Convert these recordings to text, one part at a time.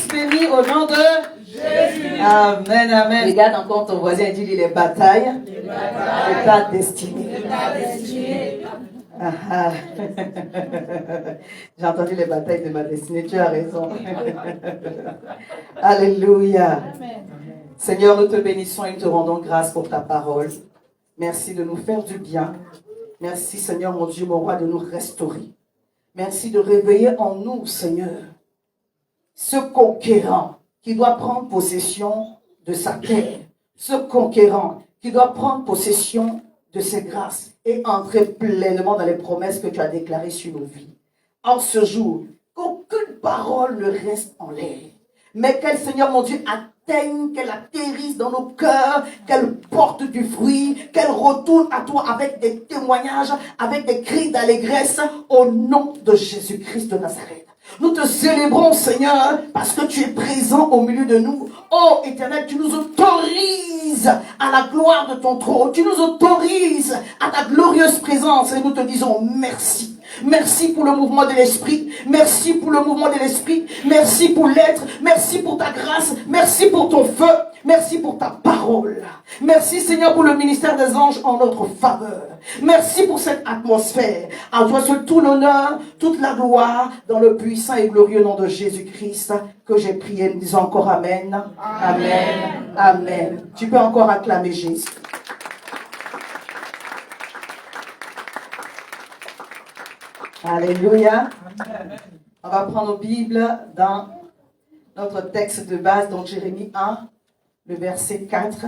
bénis au nom de Jésus. Amen, amen. Regarde encore ton voisin et dis-lui les batailles de ta destinée. Ah, ah. J'ai entendu les batailles de ma destinée, tu as raison. Alléluia. Seigneur, nous te bénissons et nous te rendons grâce pour ta parole. Merci de nous faire du bien. Merci, Seigneur, mon Dieu, mon roi, de nous restaurer. Merci de réveiller en nous, Seigneur, ce conquérant qui doit prendre possession de sa terre. Ce conquérant qui doit prendre possession de ses grâces et entrer pleinement dans les promesses que tu as déclarées sur nos vies. En ce jour, qu'aucune parole ne reste en l'air, mais qu'elle, Seigneur mon Dieu, atteigne, qu'elle atterrisse dans nos cœurs, qu'elle porte du fruit, qu'elle retourne à toi avec des témoignages, avec des cris d'allégresse, au nom de Jésus-Christ de Nazareth. Nous te célébrons, Seigneur, parce que tu es présent au milieu de nous. Oh, Éternel, tu nous autorises à la gloire de ton trône. Tu nous autorises à ta glorieuse présence et nous te disons merci. Merci pour le mouvement de l'Esprit. Merci pour le mouvement de l'Esprit. Merci pour l'être. Merci pour ta grâce. Merci pour ton feu. Merci pour ta parole. Merci, Seigneur, pour le ministère des anges en notre faveur. Merci pour cette atmosphère. À toi seul tout l'honneur, toute la gloire, dans le puissant et glorieux nom de Jésus-Christ que j'ai prié. Nous disons encore Amen. Amen. Amen. Tu peux encore acclamer Jésus. Alléluia. On va prendre nos Bibles dans notre texte de base, donc Jérémie 1, le verset 4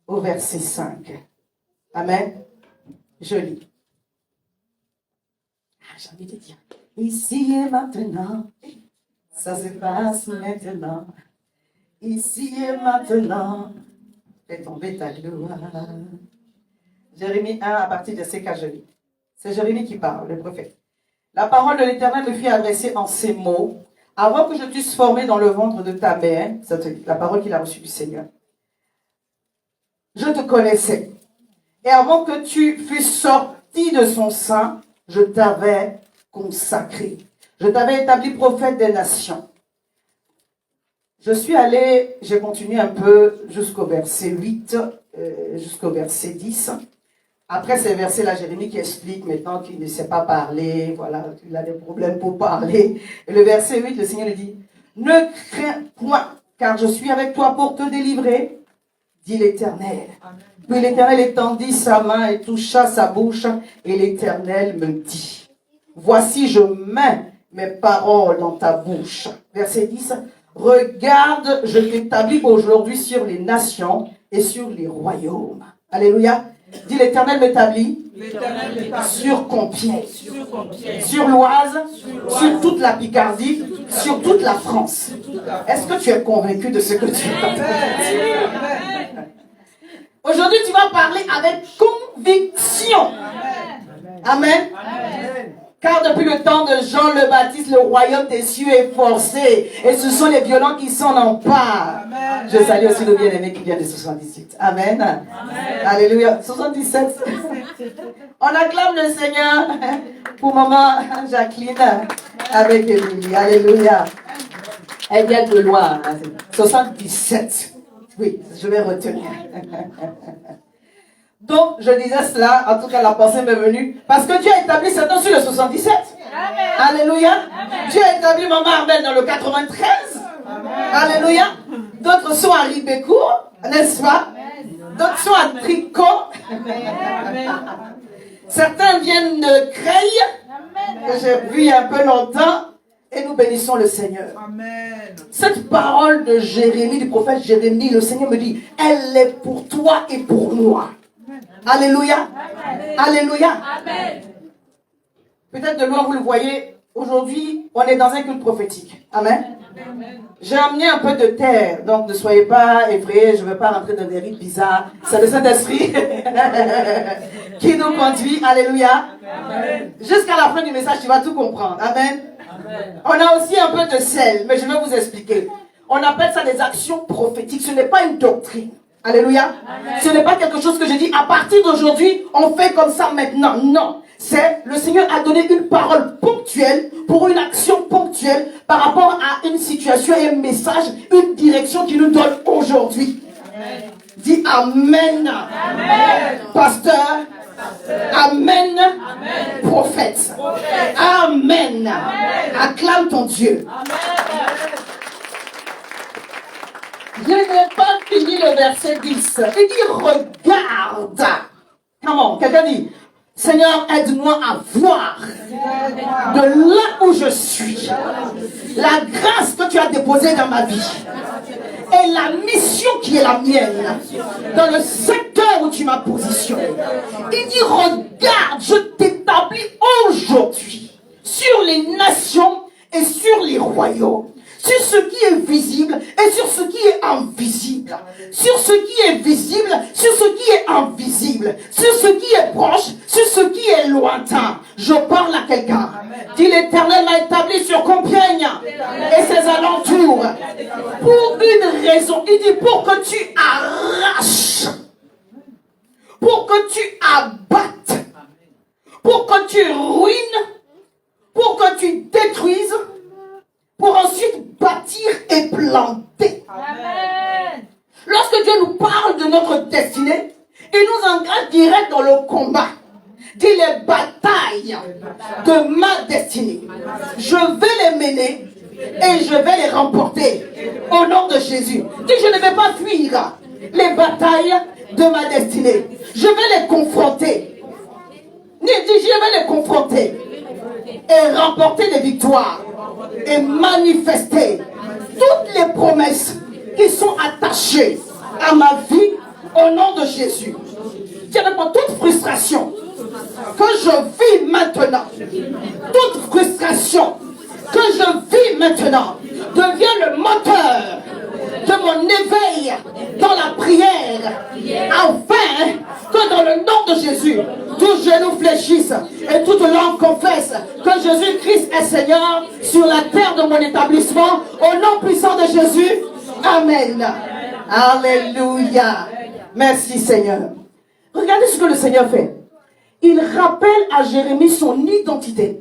au verset 5. Amen. Je lis. J'ai envie de dire, ici et maintenant, ça se passe maintenant. Ici et maintenant, fais tomber ta gloire. Jérémie 1, à partir de verset 4, je lis. C'est Jérémie qui parle, le prophète. La parole de l'Éternel me fut adressée en ces mots. Avant que je t'eusse formé dans le ventre de ta mère, c'est la parole qu'il a reçue du Seigneur, je te connaissais. Et avant que tu fusses sorti de son sein, je t'avais consacré. Je t'avais établi prophète des nations. J'ai continué un peu jusqu'au verset 8, jusqu'au verset 10. Après ces versets-là, Jérémie qui explique maintenant qu'il ne sait pas parler, voilà, il a des problèmes pour parler. Et le verset 8, le Seigneur lui dit, ne crains point, car je suis avec toi pour te délivrer, dit l'Éternel. Puis l'Éternel étendit sa main et toucha sa bouche, et l'Éternel me dit, voici je mets mes paroles dans ta bouche. Verset 10, regarde, je t'établis aujourd'hui sur les nations et sur les royaumes. Alléluia. Dit l'Éternel m'établit sur Compiègne, sur l'Oise, sur toute la Picardie, sur toute la France. Est-ce que tu es convaincu de ce que tu as? Aujourd'hui, tu vas parler avec conviction. Amen. Car depuis le temps de Jean le Baptiste, le royaume des cieux est forcé. Et ce sont les violents qui s'en emparent. Amen. Je salue aussi le bien-aimé qui vient de 78. Amen. Amen. Alléluia. 77. On acclame le Seigneur pour maman Jacqueline avec Émilie. Alléluia. Elle vient de loin. 77. Oui, je vais retenir. Donc, je disais cela, en tout cas la pensée m'est venue, parce que Dieu a établi Satan sur le 77. Amen. Alléluia. Amen. Dieu a établi maman Armelle dans le 93. Amen. Alléluia. D'autres sont à Ribécourt, n'est-ce pas? D'autres sont à Tricot. Amen. Certains viennent de Creil, que j'ai vu il y a un peu longtemps, et nous bénissons le Seigneur. Amen. Cette parole de Jérémie, du prophète Jérémie, le Seigneur me dit, elle est pour toi et pour moi. Alléluia. Amen. Alléluia. Amen. Peut-être de loin vous le voyez, aujourd'hui on est dans un culte prophétique. Amen. Amen. J'ai amené un peu de terre, donc ne soyez pas effrayés, je ne vais pas rentrer dans des rites bizarres. C'est le Saint-Esprit qui nous conduit. Alléluia. Amen. Jusqu'à la fin du message, tu vas tout comprendre. Amen. Amen. On a aussi un peu de sel, mais je vais vous expliquer. On appelle ça des actions prophétiques, ce n'est pas une doctrine. Alléluia. Ce n'est pas quelque chose que je dis à partir d'aujourd'hui, on fait comme ça maintenant. Non. C'est le Seigneur a donné une parole ponctuelle pour une action ponctuelle par rapport à une situation et un message, une direction qu'il nous donne aujourd'hui. Dis Amen. Amen. Pasteur. Amen. Amen. Prophète. Amen. Amen. Acclame ton Dieu. Amen. Je n'ai pas fini le verset 10. Il dit regarde. Comment? Quelqu'un dit Seigneur, aide-moi à voir de là où je suis la grâce que tu as déposée dans ma vie et la mission qui est la mienne dans le secteur où tu m'as positionné. Il dit regarde, je t'établis aujourd'hui sur les nations et sur les royaumes, sur ce qui est visible et sur ce qui est invisible, sur ce qui est visible, sur ce qui est invisible, sur ce qui est proche, sur ce qui est lointain. Je parle à quelqu'un. Dit l'Éternel m'a établi sur Compiègne et ses alentours pour une raison. Il dit pour que tu arraches, pour que tu abattes, pour que tu ruines, pour que tu détruises, pour ensuite bâtir et planter. Amen. Lorsque Dieu nous parle de notre destinée, il nous engage direct dans le combat. Dit les batailles de ma destinée. Je vais les mener et je vais les remporter au nom de Jésus. Dit je ne vais pas fuir les batailles de ma destinée. Je vais les confronter. Dit je vais les confronter et remporter des victoires et manifester toutes les promesses qui sont attachées à ma vie au nom de Jésus. Je ne pas toute frustration que je vis maintenant, toute frustration que je vis maintenant devient le moteur de mon éveil dans la prière, afin que dans le nom de Jésus, tous genoux fléchissent et toute langue confesse que Jésus-Christ est Seigneur sur la terre de mon établissement, au nom puissant de Jésus. Amen. Alléluia. Merci Seigneur. Regardez ce que le Seigneur fait. Il rappelle à Jérémie son identité.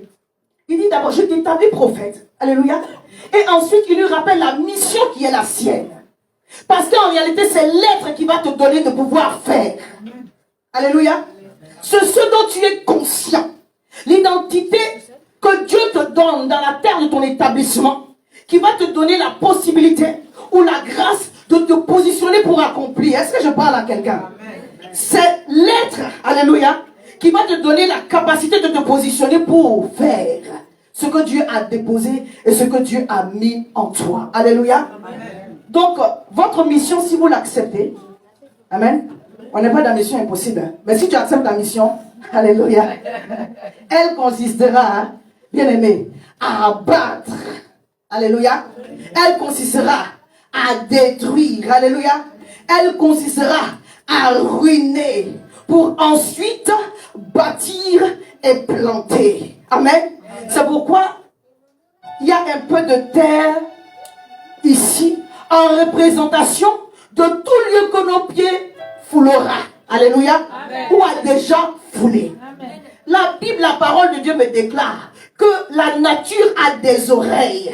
Il dit d'abord, je t'établis prophète. Alléluia. Et ensuite, il lui rappelle la mission qui est la sienne. Parce qu'en réalité, c'est l'être qui va te donner de pouvoir faire. Alléluia. C'est ce dont tu es conscient. L'identité que Dieu te donne dans la terre de ton établissement, qui va te donner la possibilité ou la grâce de te positionner pour accomplir. Est-ce que je parle à quelqu'un? C'est l'être, alléluia, qui va te donner la capacité de te positionner pour faire ce que Dieu a déposé et ce que Dieu a mis en toi. Alléluia. Amen. Donc, votre mission, si vous l'acceptez, amen, on n'est pas dans la mission impossible, mais si tu acceptes la mission, alléluia, elle consistera, bien aimé, à abattre, alléluia, elle consistera à détruire, alléluia, elle consistera à ruiner pour ensuite bâtir et planter. Amen. C'est pourquoi il y a un peu de terre ici en représentation de tout lieu que nos pieds foulera. Alléluia. Amen. Ou a déjà foulé. Amen. La Bible, la parole de Dieu me déclare que la nature a des oreilles.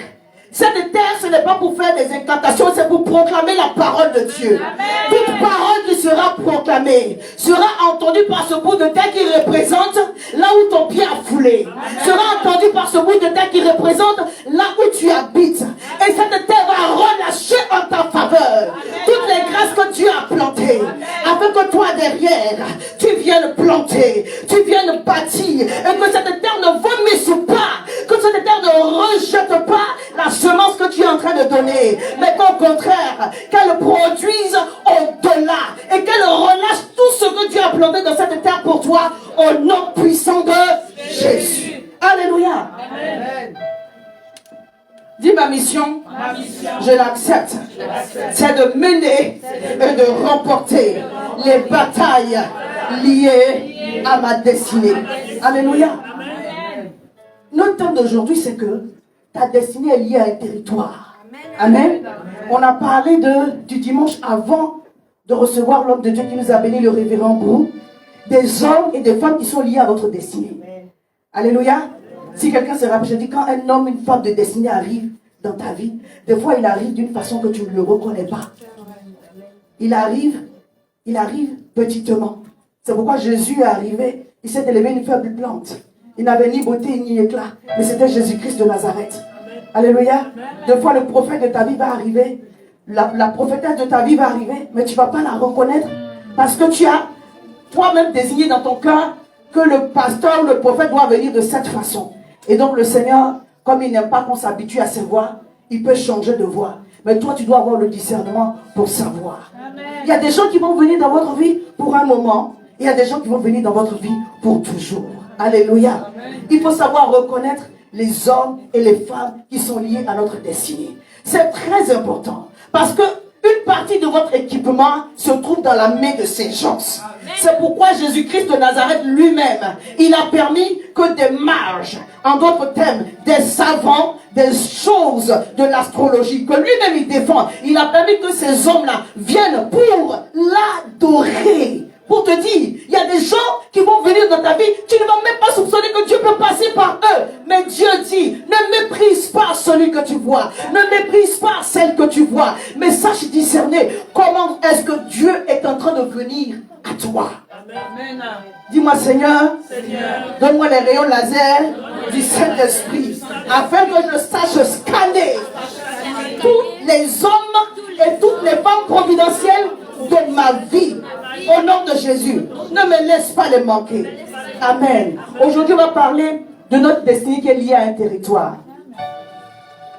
Cette terre, ce n'est pas pour faire des incantations, c'est pour proclamer la parole de Dieu. Amen. Toute parole qui sera proclamée sera entendue par ce bout de terre qui représente là où ton pied a foulé. Amen. Sera entendue par ce bout de terre qui représente là où tu habites. Et cette terre va relâcher en ta faveur. Amen. Toutes les grâces que Dieu a plantées. Amen. Afin que toi derrière, tu viennes planter, tu viennes bâtir. Et que cette terre ne vomisse pas, que cette terre ne rejette pas la semence que tu es en train de donner, mais qu'au contraire, qu'elle produise au-delà et qu'elle relâche tout ce que Dieu a planté dans cette terre pour toi au nom puissant de Jésus. Alléluia. Amen. Dis ma mission, je l'accepte. C'est de mener et de remporter les batailles liées à ma destinée. Alléluia. Notre thème d'aujourd'hui, c'est que ta destinée est liée à un territoire. Amen. On a parlé du dimanche avant de recevoir l'homme de Dieu qui nous a béni, le révérend Brou, des hommes et des femmes qui sont liés à votre destinée. Alléluia. Si quelqu'un se rappelle, je dis, quand un homme, une femme de destinée arrive dans ta vie, des fois il arrive d'une façon que tu ne le reconnais pas. Il arrive petitement. C'est pourquoi Jésus est arrivé, il s'est élevé une faible plante. Il n'avait ni beauté ni éclat, mais c'était Jésus-Christ de Nazareth. Alléluia. Des fois le prophète de ta vie va arriver, la prophétesse de ta vie va arriver, mais tu ne vas pas la reconnaître parce que tu as toi-même désigné dans ton cœur que le pasteur ou le prophète doit venir de cette façon. Et donc le Seigneur, comme il n'aime pas qu'on s'habitue à ses voix, il peut changer de voix. Mais toi, tu dois avoir le discernement pour savoir. Amen. Il y a des gens qui vont venir dans votre vie pour un moment. Il y a des gens qui vont venir dans votre vie pour toujours. Alléluia. Amen. Il faut savoir reconnaître les hommes et les femmes qui sont liés à notre destinée. C'est très important. Parce que une partie de votre équipement se trouve dans la main de ces gens. C'est pourquoi Jésus-Christ de Nazareth lui-même, il a permis que des mages, en d'autres termes, des savants, des choses de l'astrologie, que lui-même il défend, il a permis que ces hommes-là viennent pour l'adorer. Pour te dire, il y a des gens qui vont venir dans ta vie, tu ne vas même pas soupçonner que Dieu peut passer par eux. Mais Dieu dit, ne méprise pas celui que tu vois. Ne méprise pas celle que tu vois. Mais sache discerner comment est-ce que Dieu est en train de venir à toi. Amen. Dis-moi Seigneur, donne-moi les rayons laser du Saint-Esprit, afin que je sache scanner tous les hommes et toutes les femmes providentielles de ma vie. Au nom de Jésus, ne me laisse pas les manquer. Amen. Aujourd'hui, on va parler de notre destinée qui est liée à un territoire.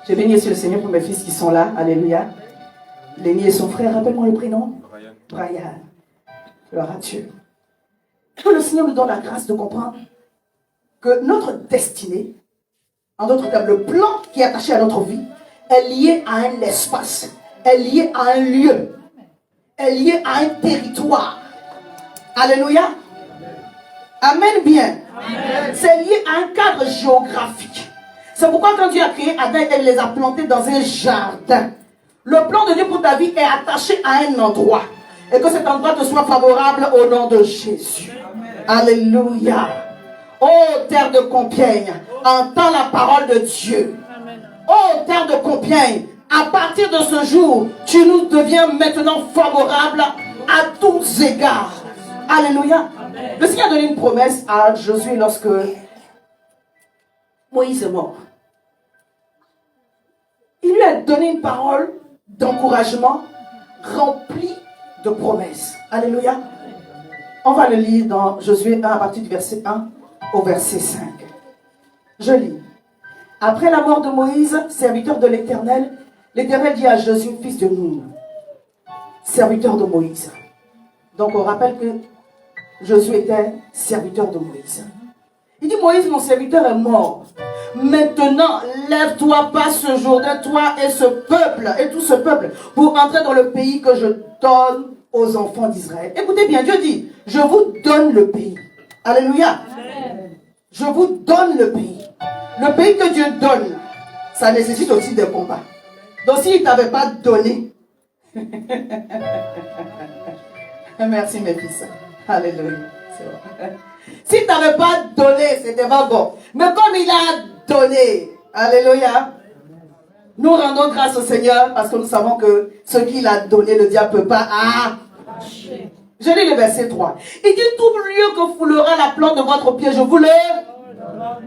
Je bénis aussi le Seigneur pour mes fils qui sont là. Alléluia. Lénie et son frère, rappelle-moi le prénom. Brian. Gloire à Dieu. Que le Seigneur nous donne la grâce de comprendre que notre destinée, en d'autres termes, le plan qui est attaché à notre vie, est lié à un espace, est lié à un lieu, est lié à un territoire. Alléluia. Amen bien. C'est lié à un cadre géographique. C'est pourquoi quand Dieu a créé Adam, il les a plantés dans un jardin. Le plan de Dieu pour ta vie est attaché à un endroit. Et que cet endroit te soit favorable au nom de Jésus. Alléluia. Ô terre de Compiègne, entends la parole de Dieu. Ô terre de Compiègne, à partir de ce jour, tu nous deviens maintenant favorable à tous égards. Alléluia. Le Seigneur a donné une promesse à Josué lorsque Moïse est mort. Il lui a donné une parole d'encouragement remplie de promesses. Alléluia. On va le lire dans Josué 1 à partir du verset 1 au verset 5. Je lis. Après la mort de Moïse, serviteur de l'Éternel, l'Éternel dit à Josué, fils de Nun, serviteur de Moïse. Donc on rappelle que Josué était serviteur de Moïse. Il dit, Moïse, mon serviteur, est mort. Maintenant, lève-toi, passe ce Jourdain, toi et ce peuple, et tout ce peuple, pour entrer dans le pays que je donne aux enfants d'Israël. Écoutez bien, Dieu dit, je vous donne le pays. Alléluia. Amen. Je vous donne le pays. Le pays que Dieu donne, ça nécessite aussi des combats. Donc s'il ne t'avait pas donné, merci mes fils. Alléluia. S'il ne t'avait pas donné, c'était pas bon. Mais comme il a donné, alléluia, nous rendons grâce au Seigneur parce que nous savons que ce qu'il a donné, le diable ne peut pas arracher. Je lis le verset 3. Il dit, tout lieu que foulera la plante de votre pied, je vous le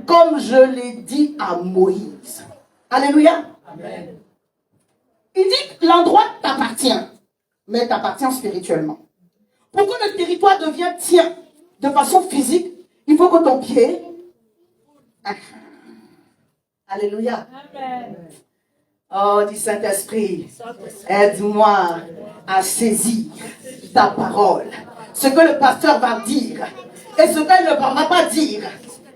comme je l'ai dit à Moïse. Alléluia. Amen. Il dit que l'endroit t'appartient, mais t'appartient spirituellement. Pour que le territoire devienne tien de façon physique, il faut que ton pied... Alléluia. Amen. Oh, du Saint-Esprit, aide-moi à saisir ta parole. Ce que le pasteur va dire et ce qu'elle ne va pas dire.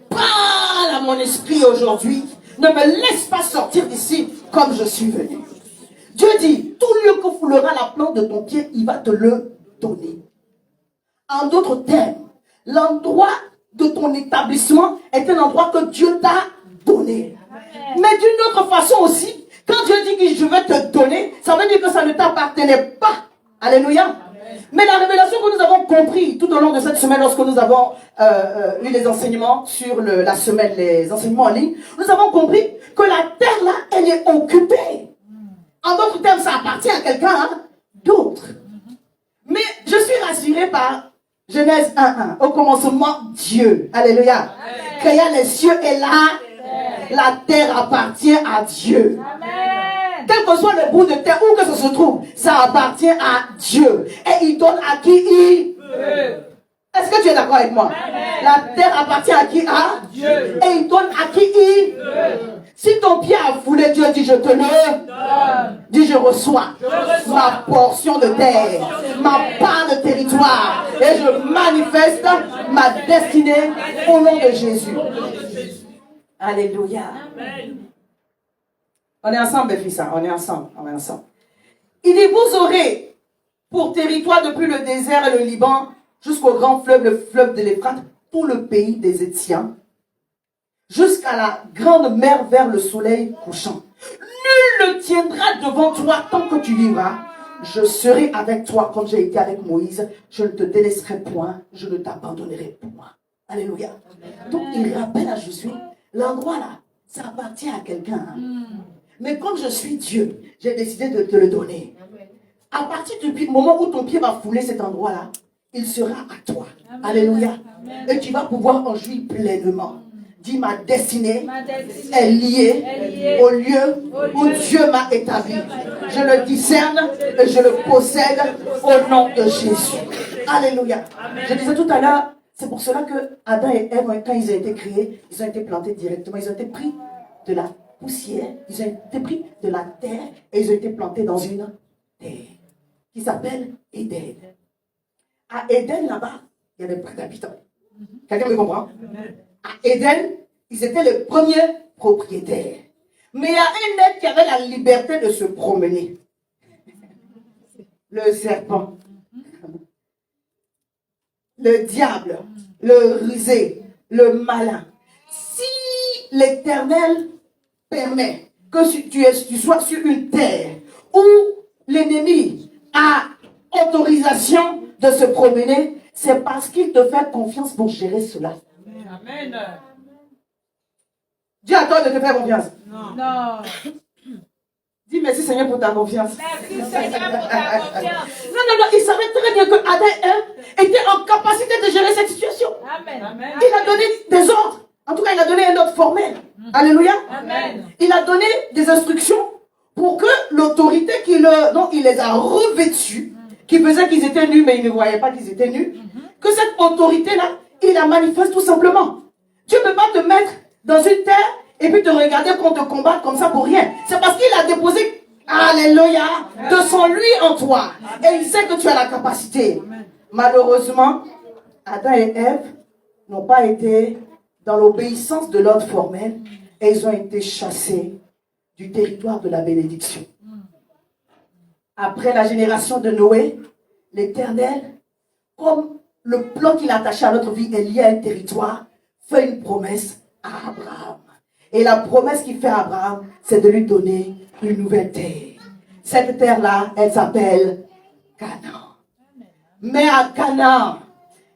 Parle à mon esprit aujourd'hui. Ne me laisse pas sortir d'ici comme je suis venu. Dieu dit, tout lieu que foulera la plante de ton pied, il va te le donner. En d'autres termes, l'endroit de ton établissement est un endroit que Dieu t'a donné. Mais d'une autre façon aussi, quand Dieu dit que je vais te donner, ça veut dire que ça ne t'appartenait pas. Alléluia. Mais la révélation que nous avons compris tout au long de cette semaine, lorsque nous avons eu les enseignements sur la semaine, les enseignements en ligne, nous avons compris que la terre là, elle est occupée. En d'autres termes, ça appartient à quelqu'un d'autre. Mais je suis rassuré par Genèse 1:1. Au commencement, Dieu, alléluia, créa les cieux et la terre appartient à Dieu. Amen. Quel que soit le bout de terre, où que ça se trouve, ça appartient à Dieu. Et il donne à qui il veut. Est-ce que tu es d'accord avec moi? Amen. La terre appartient à qui? À Dieu. Et il donne à qui il veut. Si ton pied a foulé, Dieu dit je te le dis je reçois ma portion de terre, ma part de territoire, et je manifeste ma destinée au nom de Jésus. Alléluia. On est ensemble, mes fils, on est ensemble, on est ensemble. Il dit, vous aurez pour territoire depuis le désert et le Liban jusqu'au grand fleuve, le fleuve de l'Euphrate, tout le pays des Étiens, jusqu'à la grande mer vers le soleil couchant. Nul ne tiendra devant toi tant que tu vivras. Je serai avec toi comme j'ai été avec Moïse. Je ne te délaisserai point, je ne t'abandonnerai point. Alléluia. Donc il rappelle à Josué, l'endroit là, ça appartient à quelqu'un. Mais comme je suis Dieu, j'ai décidé de te le donner. À partir du moment où ton pied va fouler cet endroit-là, il sera à toi. Alléluia. Et tu vas pouvoir en jouir pleinement. Dis, ma destinée est liée au lieu où Dieu m'a établi. Je le discerne et je le possède au nom de Jésus. Alléluia. Je disais tout à l'heure, c'est pour cela que Adam et Ève, quand ils ont été créés, ils ont été plantés directement. Ils ont été pris de la poussière, ils ont été pris de la terre et ils ont été plantés dans une terre qui s'appelle Éden. À Éden, là-bas, il y avait pas d'habitants. Quelqu'un me comprend? À Éden, ils étaient les premiers propriétaires. Mais il y a un être qui avait la liberté de se promener. Le serpent. Le diable. Le rusé. Le malin. Si l'Éternel permet que tu sois sur une terre où l'ennemi a autorisation de se promener, c'est parce qu'il te fait confiance pour gérer cela. Amen. Dieu attend de te faire confiance. Non. Dis merci Seigneur pour ta confiance. Merci Seigneur pour ta confiance. Non, il savait très bien que Adam et Ève étaient en capacité de gérer cette situation. Amen. Il a donné des ordres. En tout cas, il a donné un ordre formel. Alléluia. Amen. Il a donné des instructions pour que l'autorité dont il les a revêtus, qui faisait qu'ils étaient nus, mais ils ne voyaient pas qu'ils étaient nus, que cette autorité-là, il la manifeste tout simplement. Dieu ne peut pas te mettre dans une terre et puis te regarder qu'on te combatte comme ça pour rien. C'est parce qu'il a déposé, alléluia, de son lui en toi. Et il sait que tu as la capacité. Malheureusement, Adam et Ève n'ont pas été dans l'obéissance de l'ordre formel et ils ont été chassés du territoire de la bénédiction. Après la génération de Noé, l'Éternel, comme le plan qu'il a attaché à notre vie est lié à un territoire, fait une promesse à Abraham. Et la promesse qu'il fait à Abraham, c'est de lui donner une nouvelle terre. Cette terre-là, elle s'appelle Canaan. Mais à Canaan,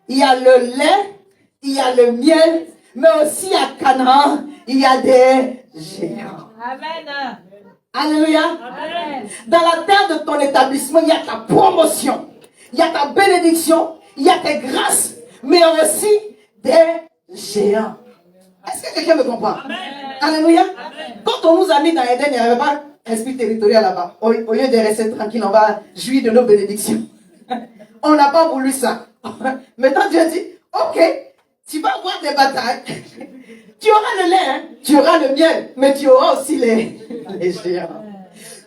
il y a le lait, il y a le miel, mais aussi à Canaan, il y a des géants. Amen. Alléluia. Amen. Dans la terre de ton établissement, il y a ta promotion, il y a ta bénédiction, il y a tes grâces, mais aussi des géants. Est-ce que quelqu'un me comprend? Amen. Alléluia. Amen. Quand on nous a mis dans Éden, il n'y avait pas esprit territorial là-bas. Au lieu de rester tranquille, on va jouir de nos bénédictions. On n'a pas voulu ça. Maintenant, Dieu dit, ok, tu vas avoir des batailles. Tu auras le lait, hein? Tu auras le miel, mais tu auras aussi les géants.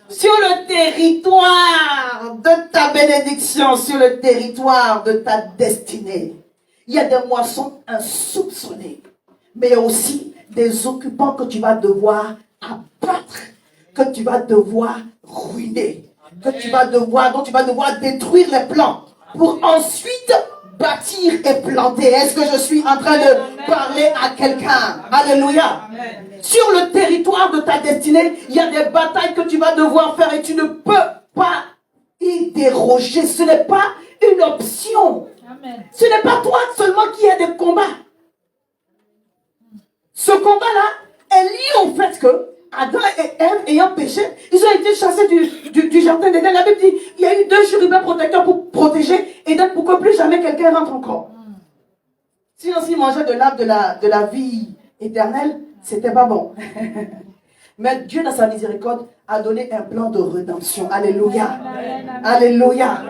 Sur le territoire de ta bénédiction, sur le territoire de ta destinée, il y a des moissons insoupçonnées, mais aussi des occupants que tu vas devoir abattre, que tu vas devoir ruiner, dont tu vas devoir détruire les plans pour ensuite bâtir et planter. Est-ce que je suis en train de parler à quelqu'un? Alléluia. Sur le territoire de ta destinée, il y a des batailles que tu vas devoir faire et tu ne peux pas y déroger. Ce n'est pas une option. Amen. Ce n'est pas toi seulement qui as des combats. Ce combat-là est lié au fait que Adam et Ève, ayant péché, ils ont été chassés du jardin d'Éden. La Bible dit il y a eu 2 chérubins protecteurs pour protéger Éden pour que plus jamais quelqu'un rentre encore. Sinon, s'ils mangeaient de l'arbre de la vie éternelle, c'était pas bon. Mais Dieu, dans sa miséricorde, a donné un plan de rédemption. Alléluia. Alléluia.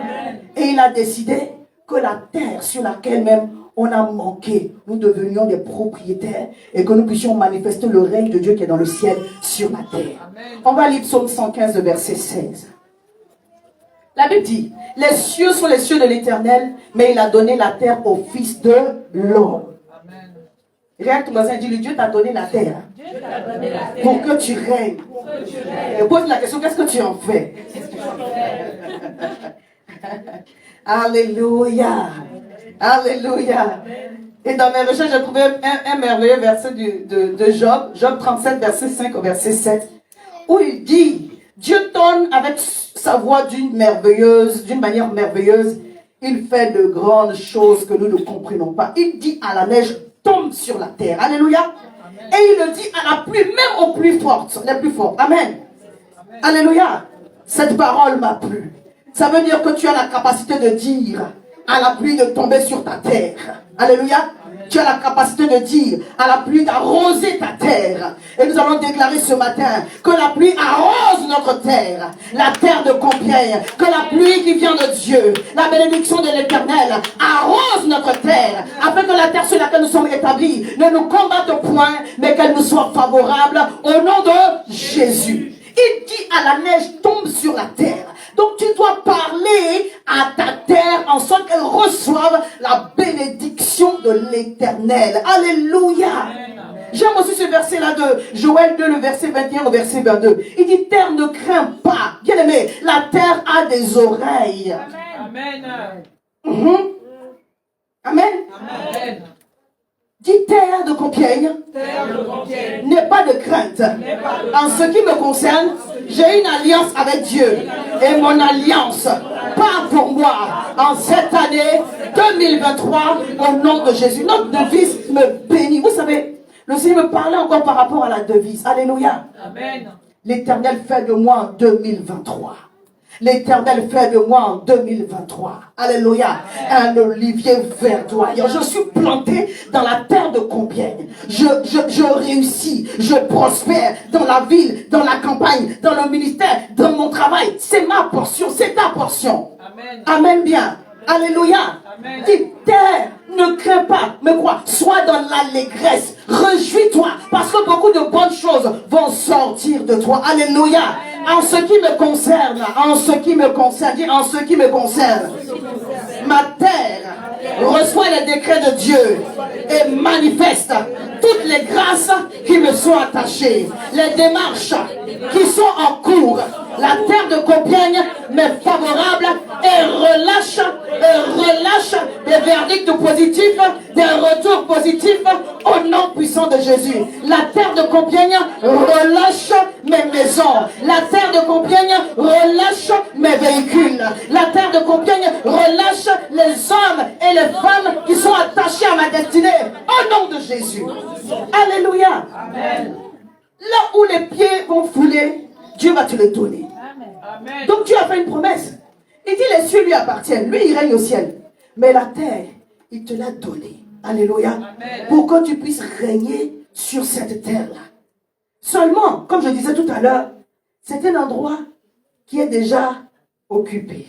Et il a décidé que la terre sur laquelle même on a manqué, nous devenions des propriétaires et que nous puissions manifester le règne de Dieu qui est dans le ciel sur la terre. Amen. On va lire Psaume 115, verset 16. La Bible dit, les cieux sont les cieux de l'Éternel, mais il a donné la terre au Fils de l'homme. Regarde ton voisin, dis-lui, Dieu t'a donné la terre pour que tu règnes. Et pose la question, qu'est-ce que tu en fais? Alléluia. Alléluia. Et dans mes recherches, j'ai trouvé un merveilleux verset de Job, Job 37, verset 5 au verset 7, où il dit, Dieu donne avec sa voix d'une manière merveilleuse, il fait de grandes choses que nous ne comprenons pas. Il dit à la neige, tombe sur la terre. Alléluia. Et il le dit à la pluie, même aux plus fortes, les plus fortes. Amen. Alléluia. Cette parole m'a plu. Ça veut dire que tu as la capacité de dire à la pluie de tomber sur ta terre. Alléluia. Tu as la capacité de dire à la pluie d'arroser ta terre. Et nous allons déclarer ce matin que la pluie arrose notre terre. La terre de Compiègne. Que la pluie qui vient de Dieu, la bénédiction de l'Éternel arrose notre terre. Afin que la terre sur laquelle nous sommes établis ne nous combatte point, mais qu'elle nous soit favorable au nom de Jésus. Il dit à la neige, tombe sur la terre. Donc tu dois parler à ta terre en sorte qu'elle reçoive la bénédiction de l'Éternel. Alléluia. J'aime aussi ce verset-là de Joël 2, le verset 21 au verset 22. Il dit, terre ne crains pas. Bien aimé, la terre a des oreilles. Amen. Amen. Amen. Dis terre de Compiègne, n'aie pas de crainte. En ce qui me concerne, j'ai une alliance avec Dieu. Et mon alliance part pour moi en cette année 2023 au nom de Jésus. Notre devise me bénit. Vous savez, le Seigneur me parlait encore par rapport à la devise. Alléluia. Amen. L'Éternel fait de moi en 2023. L'Éternel fait de moi en 2023. Alléluia. Un olivier verdoyant. Je suis planté dans la terre de Compiègne. Je réussis. Je prospère dans la ville, dans la campagne, dans le ministère, dans mon travail. C'est ma portion. C'est ta portion. Amen. Amen bien. Alléluia. Amen. Dis, terre, ne crains pas, mais quoi? Sois dans l'allégresse. Réjouis-toi, parce que beaucoup de bonnes choses vont sortir de toi. Alléluia. En ce qui me concerne, dis en ce qui me concerne, ma terre reçoit les décrets de Dieu et manifeste toutes les grâces qui me sont attachées, les démarches qui sont en cours. La terre de Compiègne m'est favorable et relâche des verdicts positifs, des retours positifs au nom puissant de Jésus. La terre de Compiègne relâche mes maisons. La terre de Compiègne relâche mes véhicules. La terre de Compiègne relâche les hommes et les femmes qui sont attachés à ma destinée. Au nom de Jésus. Alléluia. Amen. Là où les pieds vont fouler, Dieu va te le donner. Amen. Donc Dieu a fait une promesse. Il dit les cieux lui appartiennent. Lui, il règne au ciel. Mais la terre, il te l'a donnée. Alléluia. Amen. Pour que tu puisses régner sur cette terre-là. Seulement, comme je disais tout à l'heure, c'est un endroit qui est déjà occupé.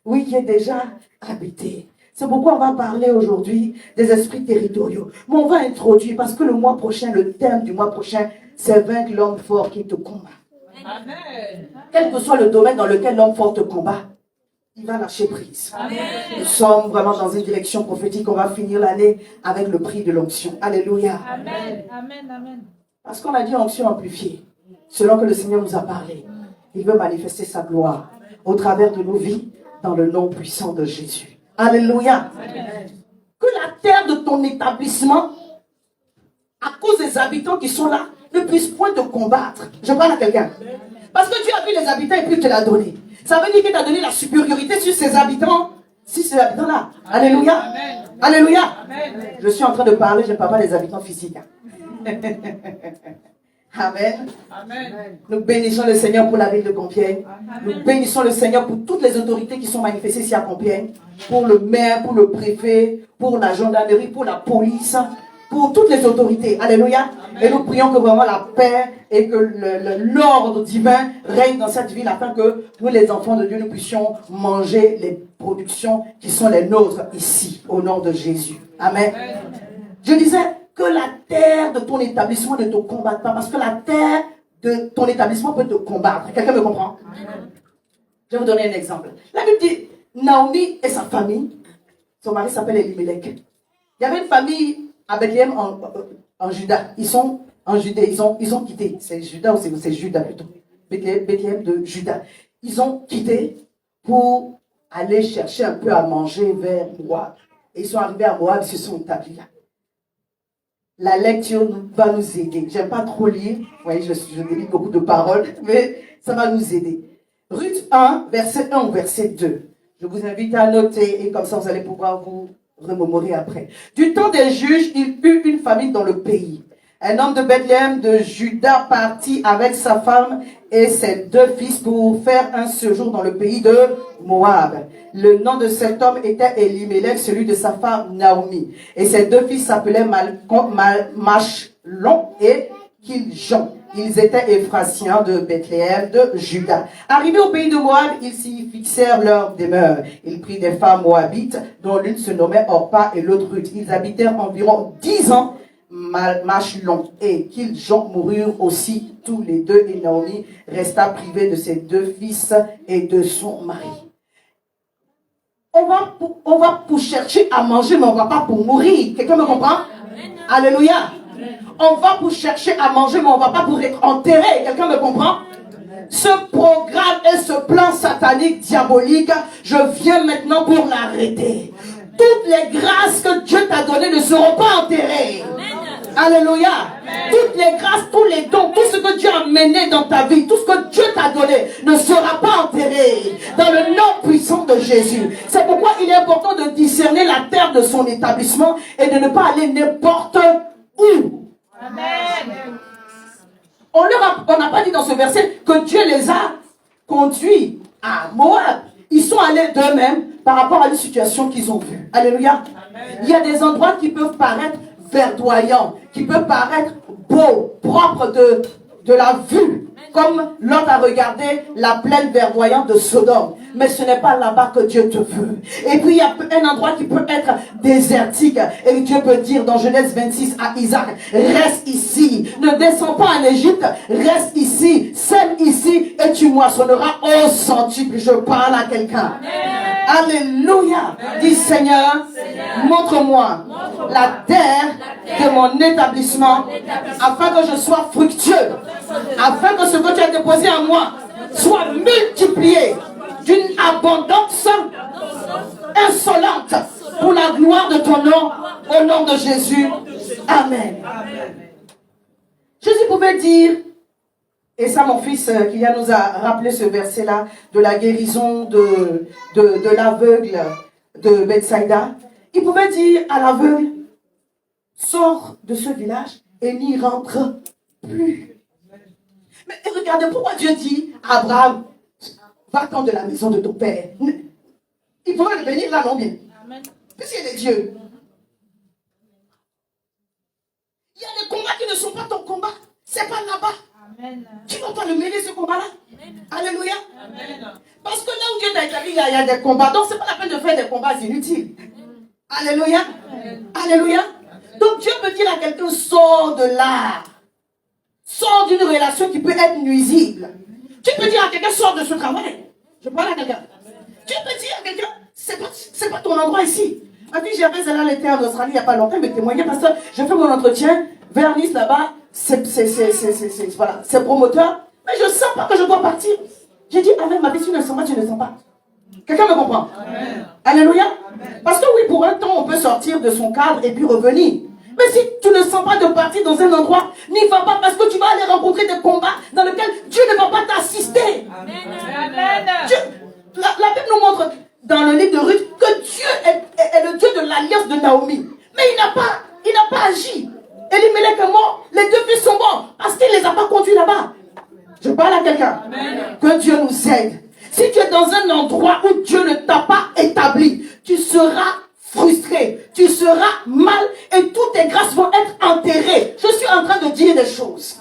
Oui, qui est déjà habité. C'est pourquoi on va parler aujourd'hui des esprits territoriaux. Mais on va introduire, parce que le mois prochain, le thème du mois prochain, c'est vaincre l'homme fort qui te combat. Amen. Quel que soit le domaine dans lequel l'homme fort te combat, il va lâcher prise. Amen. Nous sommes vraiment dans une direction prophétique. On va finir l'année avec le prix de l'onction. Alléluia. Amen. Amen. Amen. Parce qu'on a dit onction amplifiée, selon que le Seigneur nous a parlé. Il veut manifester sa gloire au travers de nos vies, dans le nom puissant de Jésus. Alléluia. Amen. Que la terre de ton établissement, à cause des habitants qui sont là, ne puisse point te combattre. Je parle à quelqu'un. Parce que tu as vu les habitants et puis il te l'a donné. Ça veut dire qu'il t'a donné la supériorité sur ses habitants. Si ces habitants-là. Alléluia. Alléluia. Je suis en train de parler, je ne parle pas des habitants physiques. Amen. Nous bénissons le Seigneur pour la ville de Compiègne. Nous bénissons le Seigneur pour toutes les autorités qui sont manifestées ici à Compiègne. Pour le maire, pour le préfet, pour la gendarmerie, pour la police, pour toutes les autorités. Alléluia. Et nous prions que vraiment la paix et que l'ordre divin règne dans cette ville afin que nous, les enfants de Dieu, nous puissions manger les productions qui sont les nôtres ici, au nom de Jésus. Amen. Je disais que la terre de ton établissement ne te combatte pas, parce que la terre de ton établissement peut te combattre. Quelqu'un me comprend? Je vais vous donner un exemple. La Bible dit, Naomi et sa famille, son mari s'appelle Elimelech. Il y avait une famille à Bethléem en Juda. Ils sont en Judée, ils ont quitté. C'est Juda ou c'est Juda plutôt. Bethléem de Juda. Ils ont quitté pour aller chercher un peu à manger vers Moab. Et ils sont arrivés à Moab, ils se sont établis là. La lecture va nous aider. J'aime pas trop lire. Vous voyez, je délite beaucoup de paroles, mais ça va nous aider. Ruth 1, verset 1 ou verset 2. Je vous invite à noter et comme ça vous allez pouvoir vous remémorer après. Du temps des juges, il eut une famine dans le pays. Un homme de Bethléem de Juda partit avec sa femme et ses 2 fils pour faire un séjour dans le pays de Moab. Le nom de cet homme était Elimelech, celui de sa femme Naomi. Et ses 2 fils s'appelaient Machlon et Kiljon. Ils étaient Éphrasiens de Bethléem de Juda. Arrivés au pays de Moab, ils s'y fixèrent leur demeure. Ils prirent des femmes moabites, dont l'une se nommait Orpa et l'autre Ruth. Ils habitèrent environ 10 ans. Machlon et Kiljon moururent aussi tous les 2 et Naomi resta privée de ses 2 fils et de son mari. On va pour chercher à manger, mais on ne va pas pour mourir. Quelqu'un me comprend? Alléluia. On va pour chercher à manger, mais on ne va pas pour être enterré. Quelqu'un me comprend? Ce programme et ce plan satanique, diabolique, je viens maintenant pour l'arrêter. Toutes les grâces que Dieu t'a données ne seront pas enterrées. Alléluia. Toutes les grâces, tous les dons, tout ce que Dieu a mené dans ta vie, tout ce que Dieu t'a donné ne sera pas enterré dans le nom puissant de Jésus. C'est pourquoi il est important de discerner la terre de son établissement et de ne pas aller n'importe où. Amen. On n'a pas dit dans ce verset que Dieu les a conduits à Moab. Ils sont allés d'eux-mêmes par rapport à une situation qu'ils ont vue. Alléluia. Amen. Il y a des endroits qui peuvent paraître verdoyants, qui peuvent paraître beaux, propres de la vue, comme Lot a regardé la plaine verdoyante de Sodome. Mais ce n'est pas là-bas que Dieu te veut. Et puis il y a un endroit qui peut être désertique. Et Dieu peut dire dans Genèse 26 à Isaac, reste ici, ne descends pas en Égypte, reste ici, sème ici et tu moissonneras au centuple. Je parle à quelqu'un. Alléluia. Dis Seigneur, montre-moi la terre de mon établissement afin que je sois fructueux, afin que ce que tu as déposé en moi soit multiplié d'une abondance insolente pour la gloire de ton nom, au nom de Jésus. Amen. Jésus pouvait dire, et ça mon fils Kylian nous a rappelé ce verset-là, de la guérison de l'aveugle de Bethsaïda. Il pouvait dire à l'aveugle, sors de ce village et n'y rentre plus. Mais regardez pourquoi Dieu dit à Abraham, va-t'en de la maison de ton père. Il pourrait le bénir là, non bien. Puisqu'il est Dieu. Il y a des combats qui ne sont pas ton combat. C'est pas là-bas. Amen. Tu ne vas pas le mêler ce combat-là. Alléluia. Amen. Parce que là où Dieu t'a établi, il y a des combats. Donc ce n'est pas la peine de faire des combats inutiles. Alléluia. Amen. Alléluia. Donc Dieu peut dire à quelqu'un, sors de là. Sors d'une relation qui peut être nuisible. Tu peux dire à quelqu'un, sors de ce travail. Je parle à quelqu'un. Tu peux dire à quelqu'un, c'est pas ton endroit ici. Ma fille Gervaise, elle était en Australie il n'y a pas longtemps, elle me témoignait parce que je fais mon entretien vers Nice là-bas, c'est promoteur, mais je ne sens pas que je dois partir. J'ai dit, avec ma fille, tu ne sens pas, tu ne sens pas. Quelqu'un me comprend? Amen. Alléluia. Amen. Parce que oui, pour un temps, on peut sortir de son cadre et puis revenir. Mais si tu ne sens pas de partir dans un endroit, n'y va pas parce que tu vas aller rencontrer des combats dans lesquels Dieu ne va pas t'assister. Amen. Amen. La Bible nous montre dans le livre de Ruth que Je parle à quelqu'un. Que Dieu nous aide. Si tu es dans un endroit où Dieu ne t'a pas établi, tu seras frustré, tu seras mal et toutes tes grâces vont être enterrées. Je suis en train de dire des choses.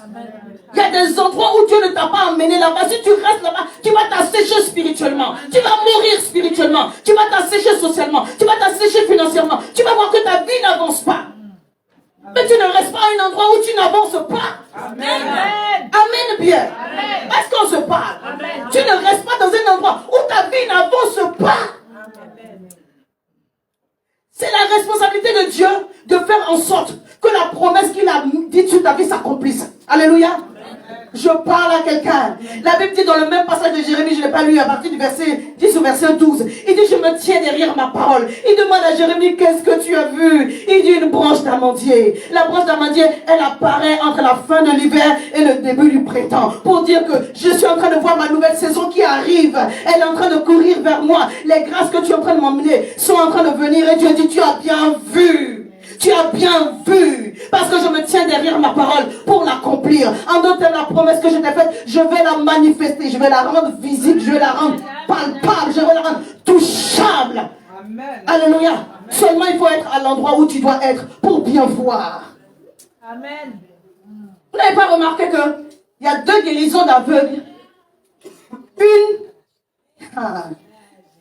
Il y a des endroits où Dieu ne t'a pas emmené là-bas. Si tu restes là-bas, tu vas t'assécher spirituellement. Tu vas mourir spirituellement. Tu vas t'assécher socialement. Tu vas t'assécher financièrement. Tu vas voir que ta vie n'avance pas. Mais tu ne restes pas à un endroit où tu n'avances pas. Amen. Amen bien. Est-ce qu'on se parle? Tu ne restes pas dans un endroit où ta vie n'avance pas. C'est la responsabilité de Dieu de faire en sorte que la promesse qu'il a dite sur ta vie s'accomplisse. Alléluia. Je parle à quelqu'un. La Bible dit dans le même passage de Jérémie, je ne l'ai pas lu à partir du verset 10 au verset 12. Il dit, je me tiens derrière ma parole. Il demande à Jérémie, qu'est-ce que tu as vu? Il dit, une branche d'amandier. La branche d'amandier, elle apparaît entre la fin de l'hiver et le début du printemps. Pour dire que je suis en train de voir ma nouvelle saison qui arrive. Elle est en train de courir vers moi. Les grâces que tu es en train de m'emmener sont en train de venir. Et Dieu dit, tu as bien vu. Tu as bien vu, parce que je me tiens derrière ma parole pour l'accomplir. En d'autres termes, la promesse que je t'ai faite, je vais la manifester, je vais la rendre visible, je vais la rendre palpable, je vais la rendre touchable. Amen. Alléluia. Amen. Seulement, il faut être à l'endroit où tu dois être pour bien voir. Amen. Vous n'avez pas remarqué qu'il y a 2 guérisons d'aveugles. Une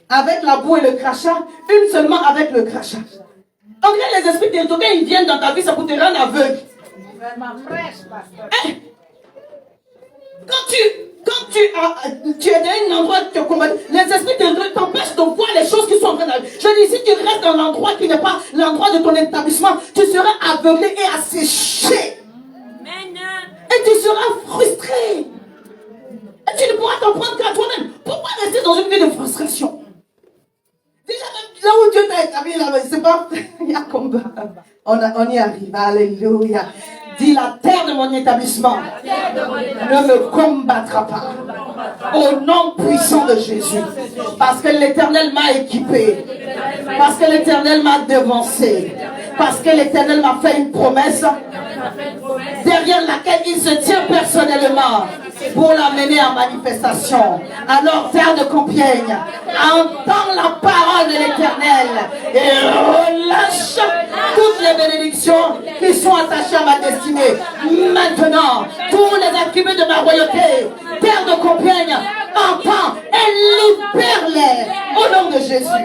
avec la boue et le crachat, une seulement avec le crachat. En vrai, les esprits territoriaux, ils viennent dans ta vie, ça peut te rendre aveugle. Hein? Quand tu es dans un endroit où tu combats, les esprits territoriaux t'empêchent de voir les choses qui sont en train d'arriver. Je dis, si tu restes dans l'endroit qui n'est pas l'endroit de ton établissement, tu seras aveuglé et asséché. Et tu seras frustré. Et tu ne pourras t'en prendre qu'à toi-même. Pourquoi rester dans une vie de frustration? Déjà, là où Dieu t'a établi, là, c'est pas. Il y a combat. On y arrive. Alléluia. Dis, la terre de mon établissement ne me combattra pas. Au nom puissant de Jésus. Parce que l'Éternel m'a équipé. Parce que l'Éternel m'a devancé. Parce que l'Éternel m'a fait une promesse derrière laquelle il se tient personnellement pour l'amener en manifestation. Alors, terre de Compiègne, entends la parole de l'Éternel et relâche toutes les bénédictions qui sont attachées à ma destinée. Maintenant, tous les attributs de ma royauté, terre de Compiègne, entends et libère-les au nom de Jésus.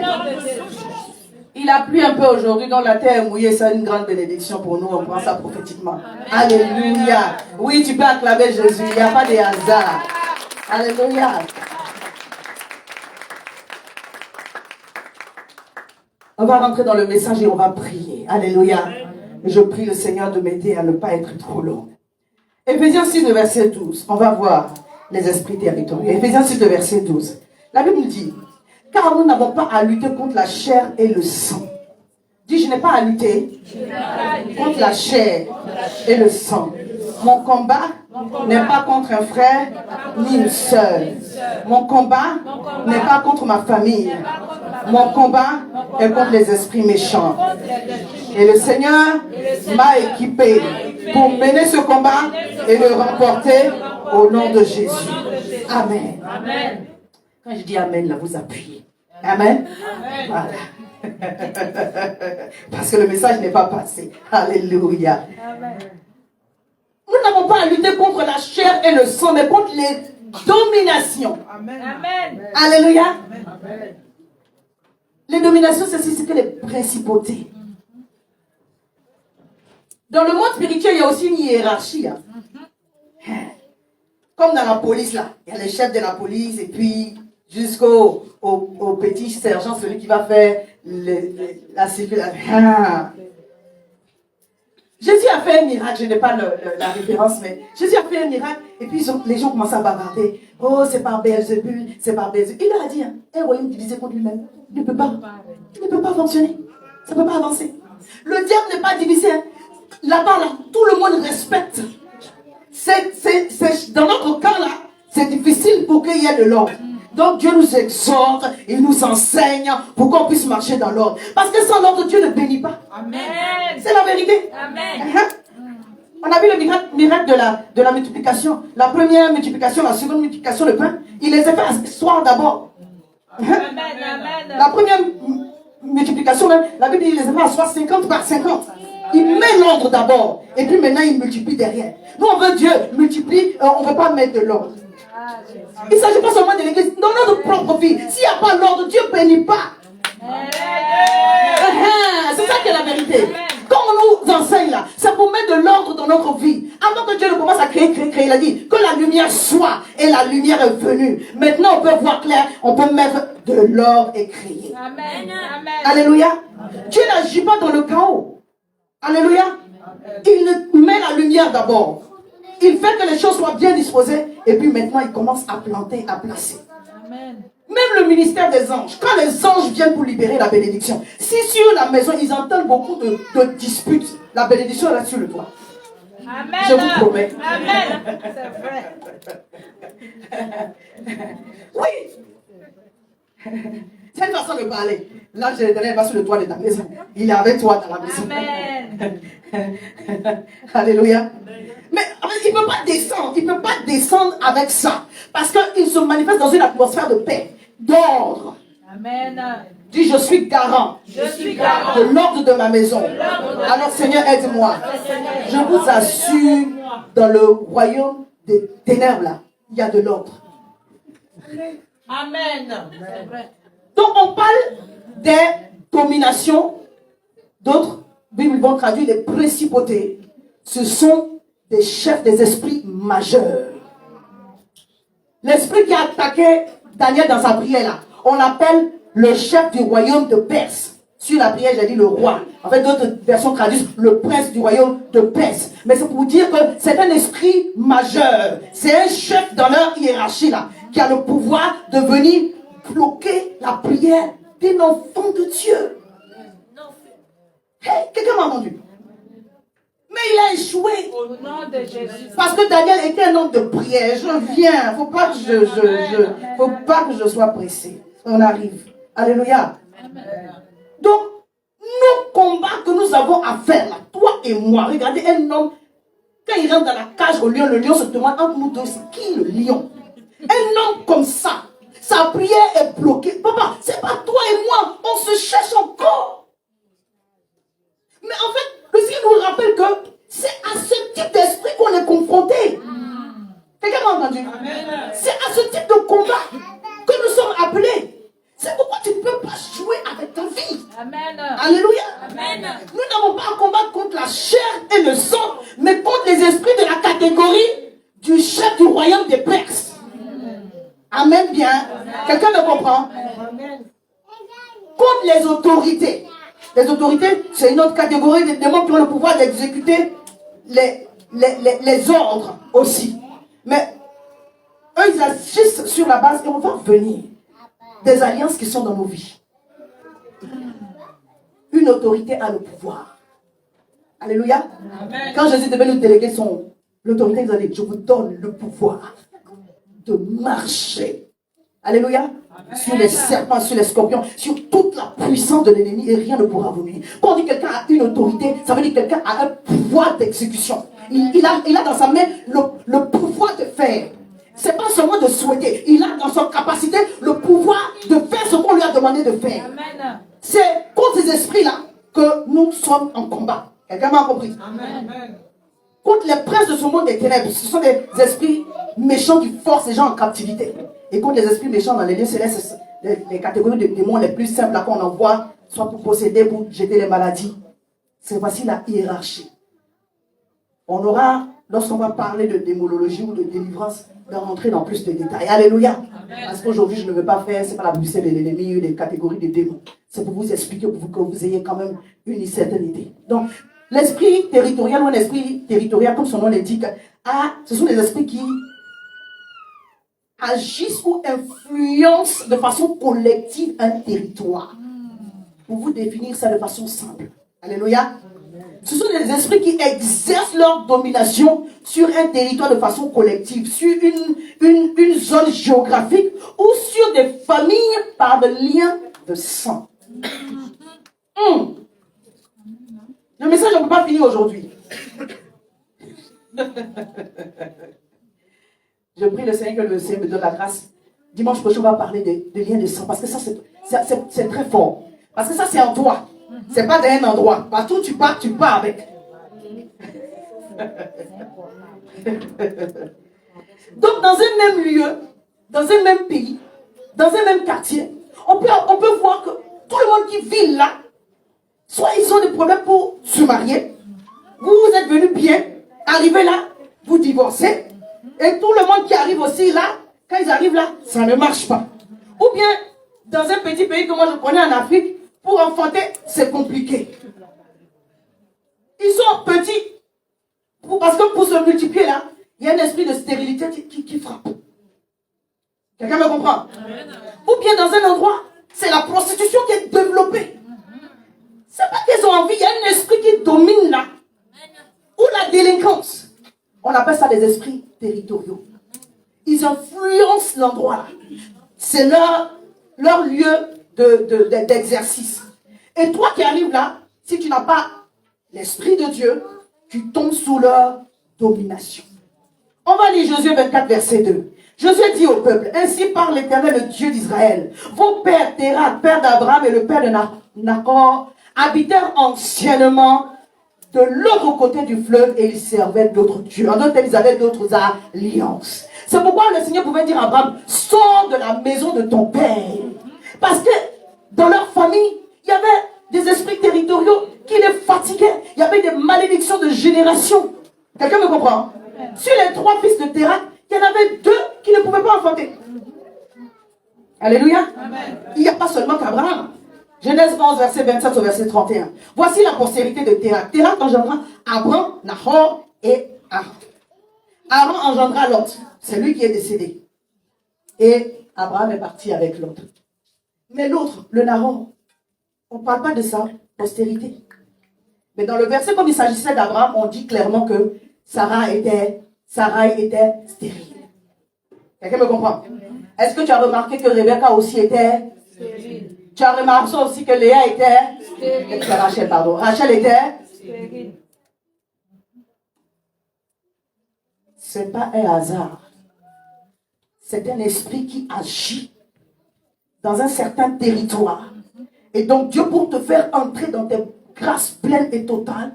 Il a plu un peu aujourd'hui, dans la terre mouillée, c'est une grande bénédiction pour nous, on prend ça prophétiquement. Alléluia. Oui, tu peux acclamer Jésus, il n'y a pas de hasard. Alléluia. On va rentrer dans le message et on va prier. Alléluia. Je prie le Seigneur de m'aider à ne pas être trop long. Éphésiens 6, verset 12. On va voir les esprits territoriaux. Éphésiens 6, verset 12. La Bible dit, car nous n'avons pas à lutter contre la chair et le sang. Dis, je n'ai pas à lutter contre la chair et le sang. Mon combat n'est pas contre un frère ni une sœur. Mon combat n'est pas contre ma famille. Mon combat est contre les esprits méchants. Et le Seigneur m'a équipé pour mener ce combat et le remporter au nom de Jésus. Amen. Quand je dis Amen, là, vous appuyez. Amen. Voilà. Parce que le message n'est pas passé. Alléluia. Nous n'avons pas à lutter contre la chair et le sang, mais contre les dominations. Amen. Alléluia. Amen. Les dominations, c'est ce que les principautés. Dans le monde spirituel, il y a aussi une hiérarchie. Hein. Comme dans la police, là. Il y a les chefs de la police et puis jusqu'au petit sergent, celui qui va faire la circulation. Jésus a fait un miracle, je n'ai pas la référence, mais Jésus a fait un miracle, et puis les gens commencent à bavarder. Oh, c'est par Beelzébul, c'est par Beelzébul. Il leur a dit, hein, un royaume divisé contre lui-même, il ne peut pas fonctionner. Ça ne peut pas avancer. Le diable n'est pas divisé. Hein. Là-bas, là, tout le monde respecte. Dans notre cas, là, c'est difficile pour qu'il y ait de l'ordre. Donc Dieu nous exhorte, il nous enseigne pour qu'on puisse marcher dans l'ordre. Parce que sans l'ordre, Dieu ne bénit pas. Amen. C'est la vérité. Amen. On a vu le miracle de la multiplication. La première multiplication, la seconde multiplication, le pain. Il les a fait à ce soir d'abord. Amen, amen. La première multiplication, même, la Bible dit il les a fait à soi 50 par 50. Il met l'ordre d'abord. Et puis maintenant, il multiplie derrière. Nous, on veut Dieu multiplie, on ne veut pas mettre de l'ordre. Il ne s'agit pas seulement de l'église. Dans notre propre vie, s'il n'y a pas l'ordre, Dieu ne bénit pas. C'est ça qui est la vérité. Quand on nous enseigne là, c'est pour mettre de l'ordre dans notre vie. Avant que Dieu ne commence à créer, il a dit que la lumière soit. Et la lumière est venue. Maintenant, on peut voir clair. On peut mettre de l'ordre et créer. Amen. Amen. Alléluia. Dieu n'agit pas dans le chaos. Alléluia. Il met la lumière d'abord. Il fait que les choses soient bien disposées. Et puis maintenant, il commence à planter, à placer. Amen. Même le ministère des anges, quand les anges viennent pour libérer la bénédiction, si sur la maison ils entendent beaucoup de disputes, la bénédiction est là sur le toit. Amen. Je vous promets. Amen. C'est vrai. Oui. C'est une façon de parler. Là, je l'ai donné, elle va sur le toit de ta maison. Il est avec toi dans la maison. Amen. Alléluia. Mais il ne peut pas descendre. Il ne peut pas descendre avec ça. Parce qu'il se manifeste dans une atmosphère de paix, d'ordre. Amen. Dis, je suis garant. Je suis garant de l'ordre de ma maison. Alors Seigneur, aide-moi. Je vous assure, dans le royaume des ténèbres, là, il y a de l'ordre. Amen. C'est vrai. Donc on parle des dominations. D'autres Bibles vont traduire des principautés. Ce sont des chefs des esprits majeurs. L'esprit qui a attaqué Daniel dans sa prière là, on l'appelle le chef du royaume de Perse. Sur la prière, j'ai dit le roi. En fait, d'autres versions traduisent le prince du royaume de Perse. Mais c'est pour dire que c'est un esprit majeur. C'est un chef dans leur hiérarchie là, qui a le pouvoir de venir bloquer la prière d'un enfant de Dieu. Hey, quelqu'un m'a entendu? Mais il a échoué. Au nom de Jésus. Parce que Daniel était un homme de prière. Je viens. Faut pas que je sois pressé. On arrive. Alléluia. Donc, nos combats que nous avons à faire, là, toi et moi, regardez un homme, quand il rentre dans la cage au lion, le lion se demande entre nous deux, c'est qui le lion? Un homme comme ça, sa prière est bloquée. Papa, c'est pas toi et moi, on se cherche encore. Mais en fait, le Seigneur nous rappelle que c'est à ce type d'esprit qu'on est confronté. Quelqu'un m'a entendu? C'est à ce type de combat que nous sommes appelés. C'est pourquoi tu ne peux pas jouer avec ta vie. Amen. Alléluia. Amen. Nous n'avons pas à combattre contre la chair et le sang, mais contre les esprits de la catégorie du chef du royaume des Perses. Amen bien. Quelqu'un me comprend? Contre les autorités. Les autorités, c'est une autre catégorie de démons qui ont le pouvoir d'exécuter les ordres aussi. Mais eux, ils agissent sur la base et on va venir des alliances qui sont dans nos vies. Une autorité a le pouvoir. Alléluia. Amen. Quand Jésus devait nous déléguer l'autorité, il a dit, je vous donne le pouvoir de marcher. Alléluia. Amen. Sur les serpents, sur les scorpions, sur toute la puissance de l'ennemi et rien ne pourra vous nuire. Quand on dit quelqu'un a une autorité, ça veut dire que quelqu'un a un pouvoir d'exécution. Il a dans sa main le pouvoir de faire. C'est pas seulement de souhaiter. Il a dans sa capacité le pouvoir de faire ce qu'on lui a demandé de faire. Amen. C'est contre ces esprits-là que nous sommes en combat. Quelqu'un m'a compris? Amen. Contre les princes de ce monde des ténèbres, ce sont des esprits méchants qui forcent les gens en captivité. Et contre les esprits méchants dans les lieux célestes, les catégories de démons les plus simples qu'on envoie, soit pour posséder, pour jeter les maladies. C'est voici la hiérarchie. On aura, lorsqu'on va parler de démonologie ou de délivrance, de rentrer dans plus de détails. Alléluia. Amen. Parce qu'aujourd'hui, je ne veux pas faire, c'est pas la publicité de l'ennemi ou des catégories de démons. C'est pour vous expliquer, pour que vous ayez quand même une certaine idée. Donc, l'esprit territorial ou un esprit territorial, comme son nom l'indique, ce sont des esprits qui agissent ou influencent de façon collective un territoire. Pour vous définir ça de façon simple. Alléluia. Ce sont des esprits qui exercent leur domination sur un territoire de façon collective, sur une zone géographique ou sur des familles par des liens de sang. Le message ne peut pas finir aujourd'hui. Je prie le Seigneur que le Seigneur me donne la grâce. Dimanche prochain, on va parler des liens de sang. Parce que ça, c'est très fort. Parce que ça, c'est en toi. C'est pas d'un endroit. Partout où tu pars avec. Donc, dans un même lieu, dans un même pays, dans un même quartier, on peut voir que tout le monde qui vit là, soit ils ont des problèmes pour se marier, vous êtes venus bien, arrivez là, vous divorcez, et tout le monde qui arrive aussi là, quand ils arrivent là, ça ne marche pas. Ou bien, dans un petit pays que moi je connais en Afrique, pour enfanter, c'est compliqué. Ils sont petits, parce que pour se multiplier là, il y a un esprit de stérilité qui frappe. Quelqu'un me comprend? Ou bien dans un endroit, c'est la prostitution qui est développée. C'est pas qu'ils ont envie, il y a un esprit qui domine là. Ou la délinquance. On appelle ça des esprits territoriaux. Ils influencent l'endroit là. C'est leur lieu d'exercice. Et toi qui arrives là, si tu n'as pas l'Esprit de Dieu, tu tombes sous leur domination. On va lire Josué 24, verset 2. Josué dit au peuple, ainsi parle l'Éternel, le Dieu d'Israël. Vos pères, Térak, père d'Abraham et le père de Nahor, habitèrent anciennement de l'autre côté du fleuve et ils servaient d'autres dieux. En d'autres termes, ils avaient d'autres alliances. C'est pourquoi le Seigneur pouvait dire à Abraham, sors de la maison de ton père. Parce que dans leur famille, il y avait des esprits territoriaux qui les fatiguaient. Il y avait des malédictions de génération. Quelqu'un me comprend? Sur les 3 fils de Térak, il y en avait 2 qui ne pouvaient pas enfanter. Alléluia. Amen. Il n'y a pas seulement qu'Abraham. Genèse 11, verset 27 au verset 31. Voici la postérité de Térak. Térak engendra Abraham, Nahor et Haran. Haran engendra Lot. C'est lui qui est décédé. Et Abraham est parti avec Lot. Mais l'autre, le Nahor, on ne parle pas de sa postérité. Mais dans le verset, comme il s'agissait d'Abraham, on dit clairement que Sarai était stérile. Quelqu'un me comprend? Est-ce que tu as remarqué que Rebecca aussi était stérile? Tu as remarqué aussi que Léa était stérile. Rachel, pardon. Rachel était stérile. Ce n'est pas un hasard. C'est un esprit qui agit dans un certain territoire. Et donc Dieu, pour te faire entrer dans tes grâces pleines et totales,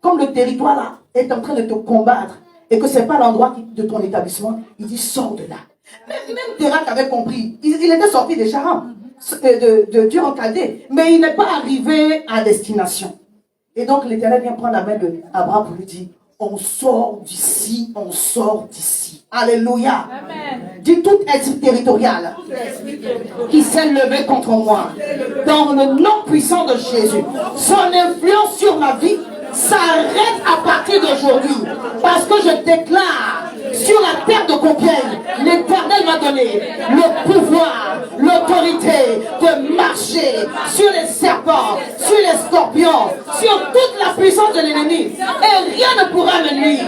comme le territoire là est en train de te combattre et que ce n'est pas l'endroit de ton établissement, il dit sors de là. Même Térak avait compris. Il était sorti de Charan, de Dieu en Chaldée, mais il n'est pas arrivé à destination. Et donc l'Éternel vient prendre la main d'Abraham pour lui dire, on sort d'ici, on sort d'ici. Alléluia. Amen. Dis tout esprit territorial qui s'est levé contre moi. Dans le nom puissant de Jésus, son influence sur ma vie s'arrête à partir d'aujourd'hui. Parce que je déclare sur la terre de Compiègne, l'Éternel m'a donné le pouvoir, l'autorité de marcher sur les serpents, sur les scorpions, sur toute la puissance de l'ennemi. Et rien ne pourra me nuire.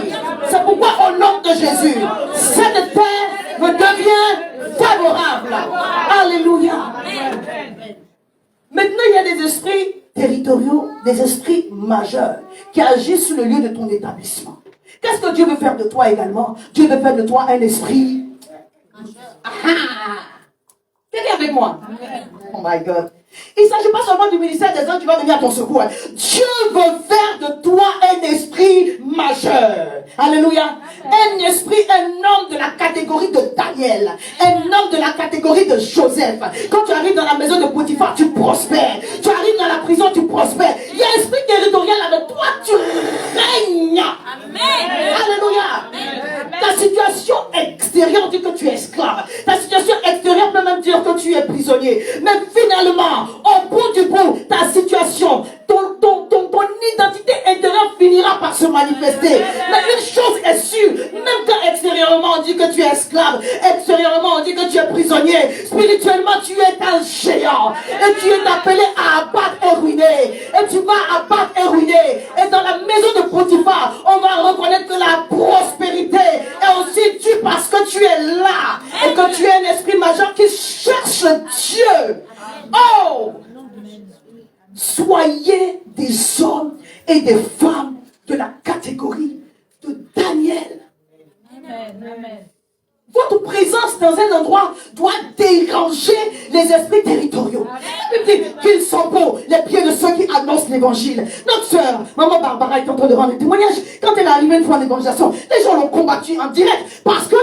C'est pourquoi au nom de Jésus, cette terre me devient favorable. Alléluia. Maintenant, il y a des esprits territoriaux, des esprits majeurs qui agissent sur le lieu de ton établissement. Qu'est-ce que Dieu veut faire de toi également? Dieu veut faire de toi un esprit. T'es avec moi? Oh my God. Il ne s'agit pas seulement du ministère des anges qui va venir à ton secours. Dieu veut faire de toi un esprit majeur. Alléluia. Un esprit, un homme de la catégorie de Daniel. Un homme de la catégorie de Joseph. Quand tu arrives dans la maison de Potiphar, tu prospères. Tu arrives dans la prison, tu prospères. Il y a un esprit territorial avec toi, tu règnes. Amen. Alléluia. Amen. Ta situation extérieure dit que tu es esclave. Ta situation extérieure peut même dire que tu es prisonnier. Mais finalement, au bout du bout, ta situation, ton identité intérieure finira par se manifester. Mais une chose est sûre, même quand extérieurement on dit que tu es esclave, extérieurement on dit que tu es prisonnier, spirituellement tu es un géant. Et tu es appelé à abattre et ruiner. Et tu vas abattre et ruiner. Et dans la maison de Potiphar, on va reconnaître que la prospérité est aussi due parce que tu es là. Et que tu es un esprit majeur qui cherche Dieu. Oh! Soyez des hommes et des femmes de la catégorie de Daniel. Amen. Amen. Votre présence dans un endroit doit déranger les esprits territoriaux. Qu'ils sont beaux, les pieds de ceux qui annoncent l'évangile. Notre sœur, maman Barbara, est en train de rendre un témoignage. Quand elle est arrivée une fois en évangélisation, les gens l'ont combattue en direct. Parce que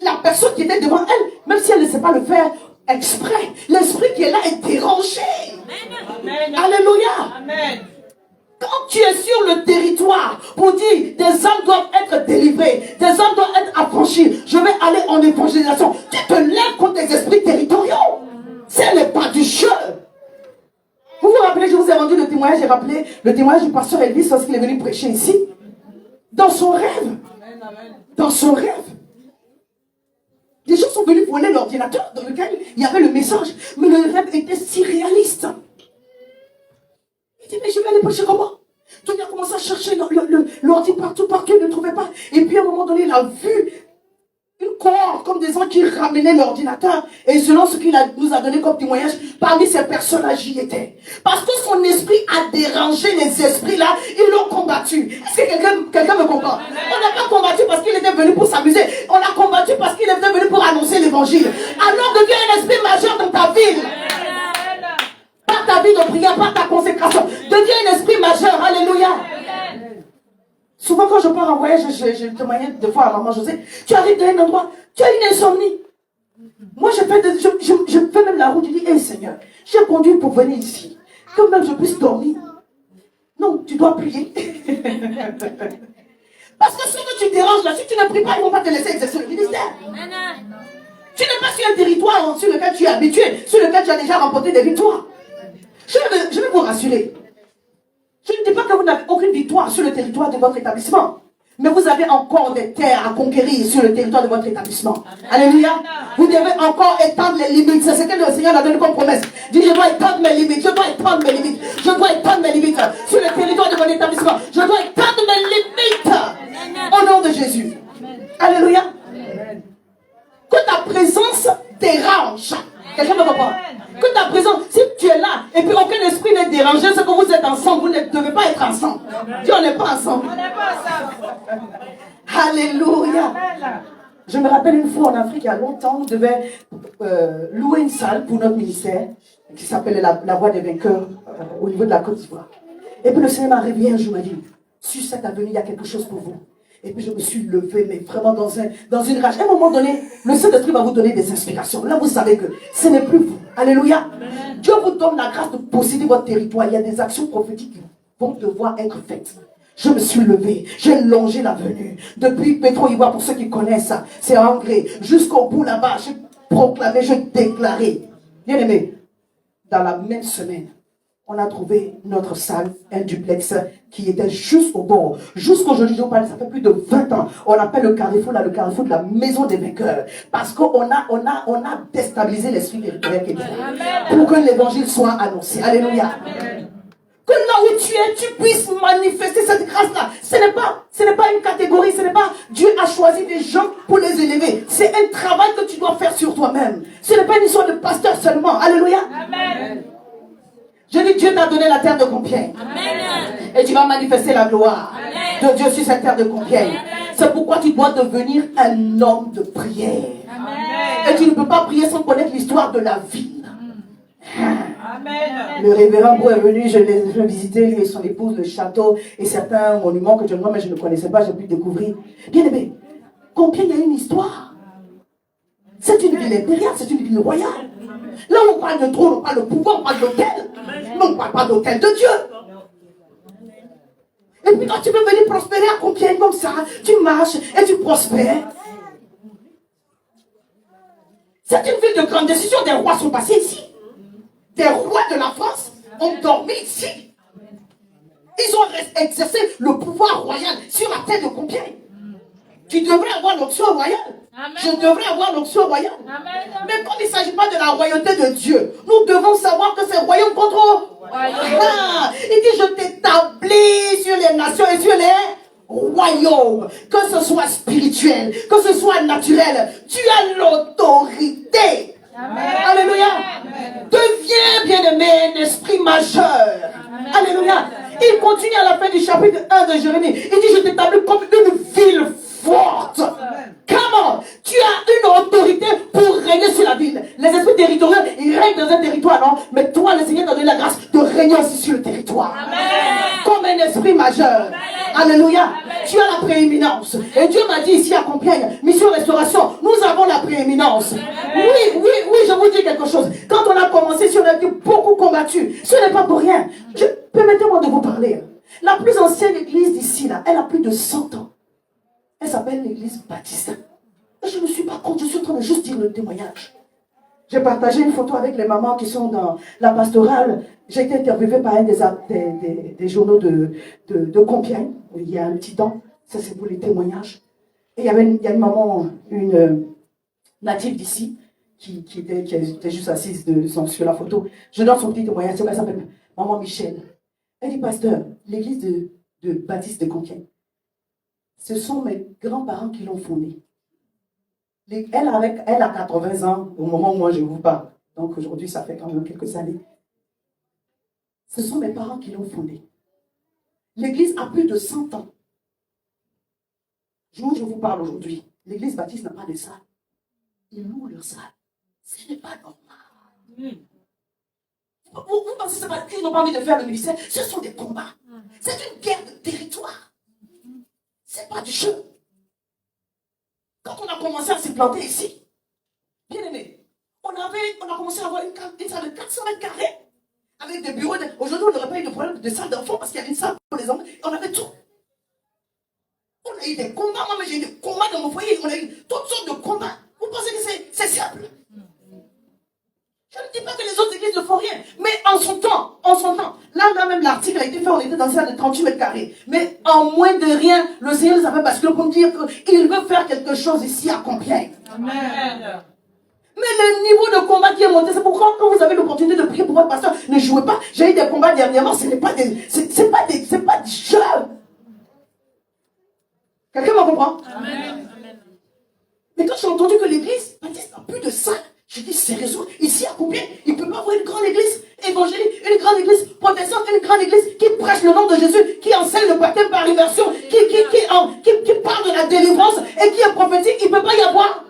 la personne qui était devant elle, même si elle ne sait pas le faire exprès, l'esprit qui est là est dérangé. Amen. Alléluia. Amen. Quand tu es sur le territoire pour dire des âmes doivent être délivrées, des âmes doivent être affranchies, je vais aller en évangélisation, tu te lèves contre des esprits territoriaux. Ce n'est pas du jeu. Vous vous rappelez, je vous ai rendu le témoignage, j'ai rappelé le témoignage du pasteur Elvis lorsqu'il est venu prêcher ici. Dans son rêve. Dans son rêve. Les gens sont venus voler l'ordinateur dans lequel il y avait le message. Mais le rêve était si réaliste. Il dit, mais je vais aller prêcher comment? Tout le monde a commencé à chercher l'ordi partout, il ne trouvait pas. Et puis à un moment donné, il a vu une cohorte comme des gens qui ramenaient l'ordinateur. Et selon ce qu'il nous a donné comme témoignage, parmi ces personnages y étaient. Parce que son esprit a dérangé les esprits là, ils l'ont combattu. Est-ce que quelqu'un me comprend? On n'a pas combattu parce qu'il était venu pour s'amuser. On a combattu parce qu'il était venu pour annoncer l'évangile. Alors devient un esprit majeur dans ta ville. Par ta vie de prière, par ta consécration. Deviens un esprit majeur. Alléluia. Souvent quand je pars en voyage, je témoignais deux fois à maman José. Tu arrives dans un endroit, tu as une insomnie. Moi je fais même la route, je dis, hé Seigneur, j'ai conduit pour venir ici. Que même je puisse dormir. Non, tu dois prier. Parce que ce que tu déranges là, si tu ne pries pas, ils ne vont pas te laisser exercer le ministère. Tu n'es pas sur un territoire sur lequel tu es habitué, sur lequel tu as déjà remporté des victoires. Je vais vous rassurer. Je ne dis pas que vous n'avez aucune victoire sur le territoire de votre établissement. Mais vous avez encore des terres à conquérir sur le territoire de votre établissement. Alléluia. Vous devez encore étendre les limites. C'est ce que le Seigneur a donné comme promesse. Dis, je dois étendre mes limites. Je dois étendre mes limites. Je dois étendre mes limites sur le territoire de mon établissement. Je dois étendre mes limites. Au nom de Jésus. Alléluia. Que ta présence dérange. Quelqu'un me comprend? Que ta présence, si tu es là et puis aucun esprit n'est dérangé, c'est que vous êtes ensemble, vous ne devez pas être ensemble. Dieu, on n'est pas ensemble. On n'est pas ensemble. Alléluia. Je me rappelle une fois en Afrique, il y a longtemps, on devait louer une salle pour notre ministère qui s'appelle la Voix des Vainqueurs au niveau de la Côte d'Ivoire. Et puis le Seigneur m'a réveillé un jour, m'a dit, sur cette avenue, il y a quelque chose pour vous. Et puis je me suis levée, mais vraiment dans une rage. À un moment donné, le Saint-Esprit va vous donner des inspirations. Là, vous savez que ce n'est plus vous. Alléluia. Amen. Dieu vous donne la grâce de posséder votre territoire. Il y a des actions prophétiques qui vont devoir être faites. Je me suis levée, j'ai longé l'avenue. Depuis Pétro-Ivoire, pour ceux qui connaissent ça, c'est Angré. Jusqu'au bout là-bas, j'ai proclamé, j'ai déclaré. Bien aimé, dans la même semaine, on a trouvé notre salle, un duplex qui était juste au bord. Jusqu'aujourd'hui, je vous parle, ça fait plus de 20 ans. On appelle le carrefour là, le carrefour de la maison des vainqueurs. Parce qu'on a déstabilisé l'esprit territorial qui était là. Pour que l'évangile soit annoncé. Alléluia. Amen. Que là où tu es, tu puisses manifester cette grâce-là. Ce n'est pas une catégorie, ce n'est pas Dieu a choisi des gens pour les élever. C'est un travail que tu dois faire sur toi-même. Ce n'est pas une histoire de pasteur seulement. Alléluia. Amen. Je dis, Dieu t'a donné la terre de Compiègne. Amen. Et tu vas manifester la gloire Amen. De Dieu sur cette terre de Compiègne. C'est pourquoi tu dois devenir un homme de prière. Amen. Et tu ne peux pas prier sans connaître l'histoire de la ville. Amen. Le révérend Bro est venu, je l'ai visité, lui et son épouse, le château et certains monuments que moi, mais je ne connaissais pas, j'ai pu découvrir. Bien aimé, Compiègne a une histoire. C'est une ville impériale, c'est une ville royale. Là où on parle de trône, on parle de pouvoir, on parle d'hôtel. Mais on ne parle pas d'hôtel de Dieu. Et puis quand tu veux venir prospérer à Compiègne comme ça, tu marches et tu prospères. C'est une ville de grande décision. Des rois sont passés ici. Des rois de la France ont dormi ici. Ils ont exercé le pouvoir royal sur la terre de Compiègne. Tu devrais avoir l'onction royale. Amen. Je devrais avoir l'onction royale. Amen. Mais comme il ne s'agit pas de la royauté de Dieu, nous devons savoir que c'est royaume contre royaume. Il dit, je t'établis sur les nations et sur les royaumes. Que ce soit spirituel, que ce soit naturel, tu as l'autorité. Amen. Alléluia. Amen. Deviens bien-aimé un esprit majeur. Amen. Alléluia. Il continue à la fin du chapitre 1 de Jérémie. Il dit, je t'établis comme une ville forte. Comment? Tu as une autorité pour régner sur la ville. Les esprits territoriaux, ils règnent dans un territoire, non? Mais toi, le Seigneur t'a donné la grâce de régner aussi sur le territoire. Amen. Comme un esprit majeur. Amen. Alléluia. Amen. Tu as la prééminence. Et Dieu m'a dit ici à Compiègne, mission restauration, nous avons la prééminence. Oui, je vous dis quelque chose. Quand on a commencé, si on a été beaucoup combattu, ce n'est pas pour rien. Permettez-moi de vous parler. La plus ancienne église d'ici, là, elle a plus de 100 ans. Elle s'appelle l'église baptiste. Et je ne suis pas contre, je suis en train de juste dire le témoignage. J'ai partagé une photo avec les mamans qui sont dans la pastorale. J'ai été interviewée par un des journaux de Compiègne, il y a un petit temps. Ça, c'est pour les témoignages. Et il y a une maman, une native d'ici, qui était juste assise sur la photo. Je donne son petit témoignage. Elle s'appelle Maman Michel. Elle dit, pasteur, l'église de Baptiste de Compiègne, ce sont mes grands-parents qui l'ont fondée. Elle a 80 ans au moment où moi je vous parle. Donc aujourd'hui, ça fait quand même quelques années. Ce sont mes parents qui l'ont fondée. L'église a plus de 100 ans. Je vous parle aujourd'hui. L'église baptiste n'a pas de salle. Ils louent leur salle. Ce n'est pas normal. Vous pensez qu'ils n'ont pas envie de faire le ministère? Ce sont des combats. C'est une guerre de territoire. C'est pas du jeu. Quand on a commencé à se planter ici, bien aimé, on a commencé à avoir une salle de 400 mètres carrés avec des bureaux. Aujourd'hui, on n'aurait pas eu de problème de salle d'enfants parce qu'il y avait une salle pour les enfants. On avait tout. On a eu des combats. Moi, j'ai eu des combats dans mon foyer. On a eu toutes sortes de combats. Vous pensez que c'est simple? Je ne dis pas que les autres églises ne font rien, mais en son temps, là même l'article a été fait, on était dans une salle de 38 mètres carrés. Mais en moins de rien, le Seigneur nous a fait basculer pour nous dire qu'il veut faire quelque chose ici à Compiègne. Amen. Mais le niveau de combat qui est monté, c'est pourquoi quand vous avez l'opportunité de prier pour votre pasteur, ne jouez pas. J'ai eu des combats dernièrement, ce n'est pas des jeux. Quelqu'un me comprend? Amen. Mais quand j'ai entendu que l'église baptiste n'a plus de salle, j'ai dit, c'est raison. Ici à Compiègne, il ne peut pas avoir une grande église évangélique, une grande église protestante, une grande église qui prêche le nom de Jésus, qui enseigne le baptême par immersion, qui parle de la délivrance et qui est prophétique. Il ne peut pas y avoir.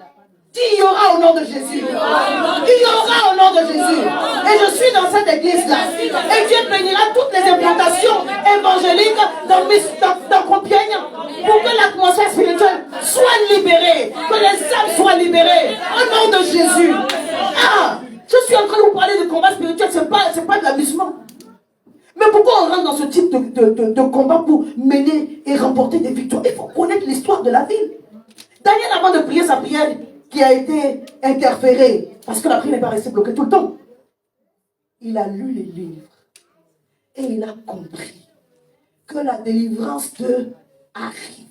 Il y aura au nom de Jésus. Il y aura au nom de Jésus. Et je suis dans cette église-là. Et Dieu bénira toutes les implantations évangéliques dans Compiègne pour que l'atmosphère spirituelle soit libérée, que les âmes soient libérées au nom de Jésus. Ah, je suis en train de vous parler de combat spirituel, c'est pas de l'amusement. Mais pourquoi on rentre dans ce type de combat pour mener et remporter des victoires? Il faut connaître l'histoire de la ville. Daniel, avant de prier sa prière, qui a été interférée, parce que la prière n'est pas restée bloquée tout le temps, il a lu les livres et il a compris que la délivrance arrive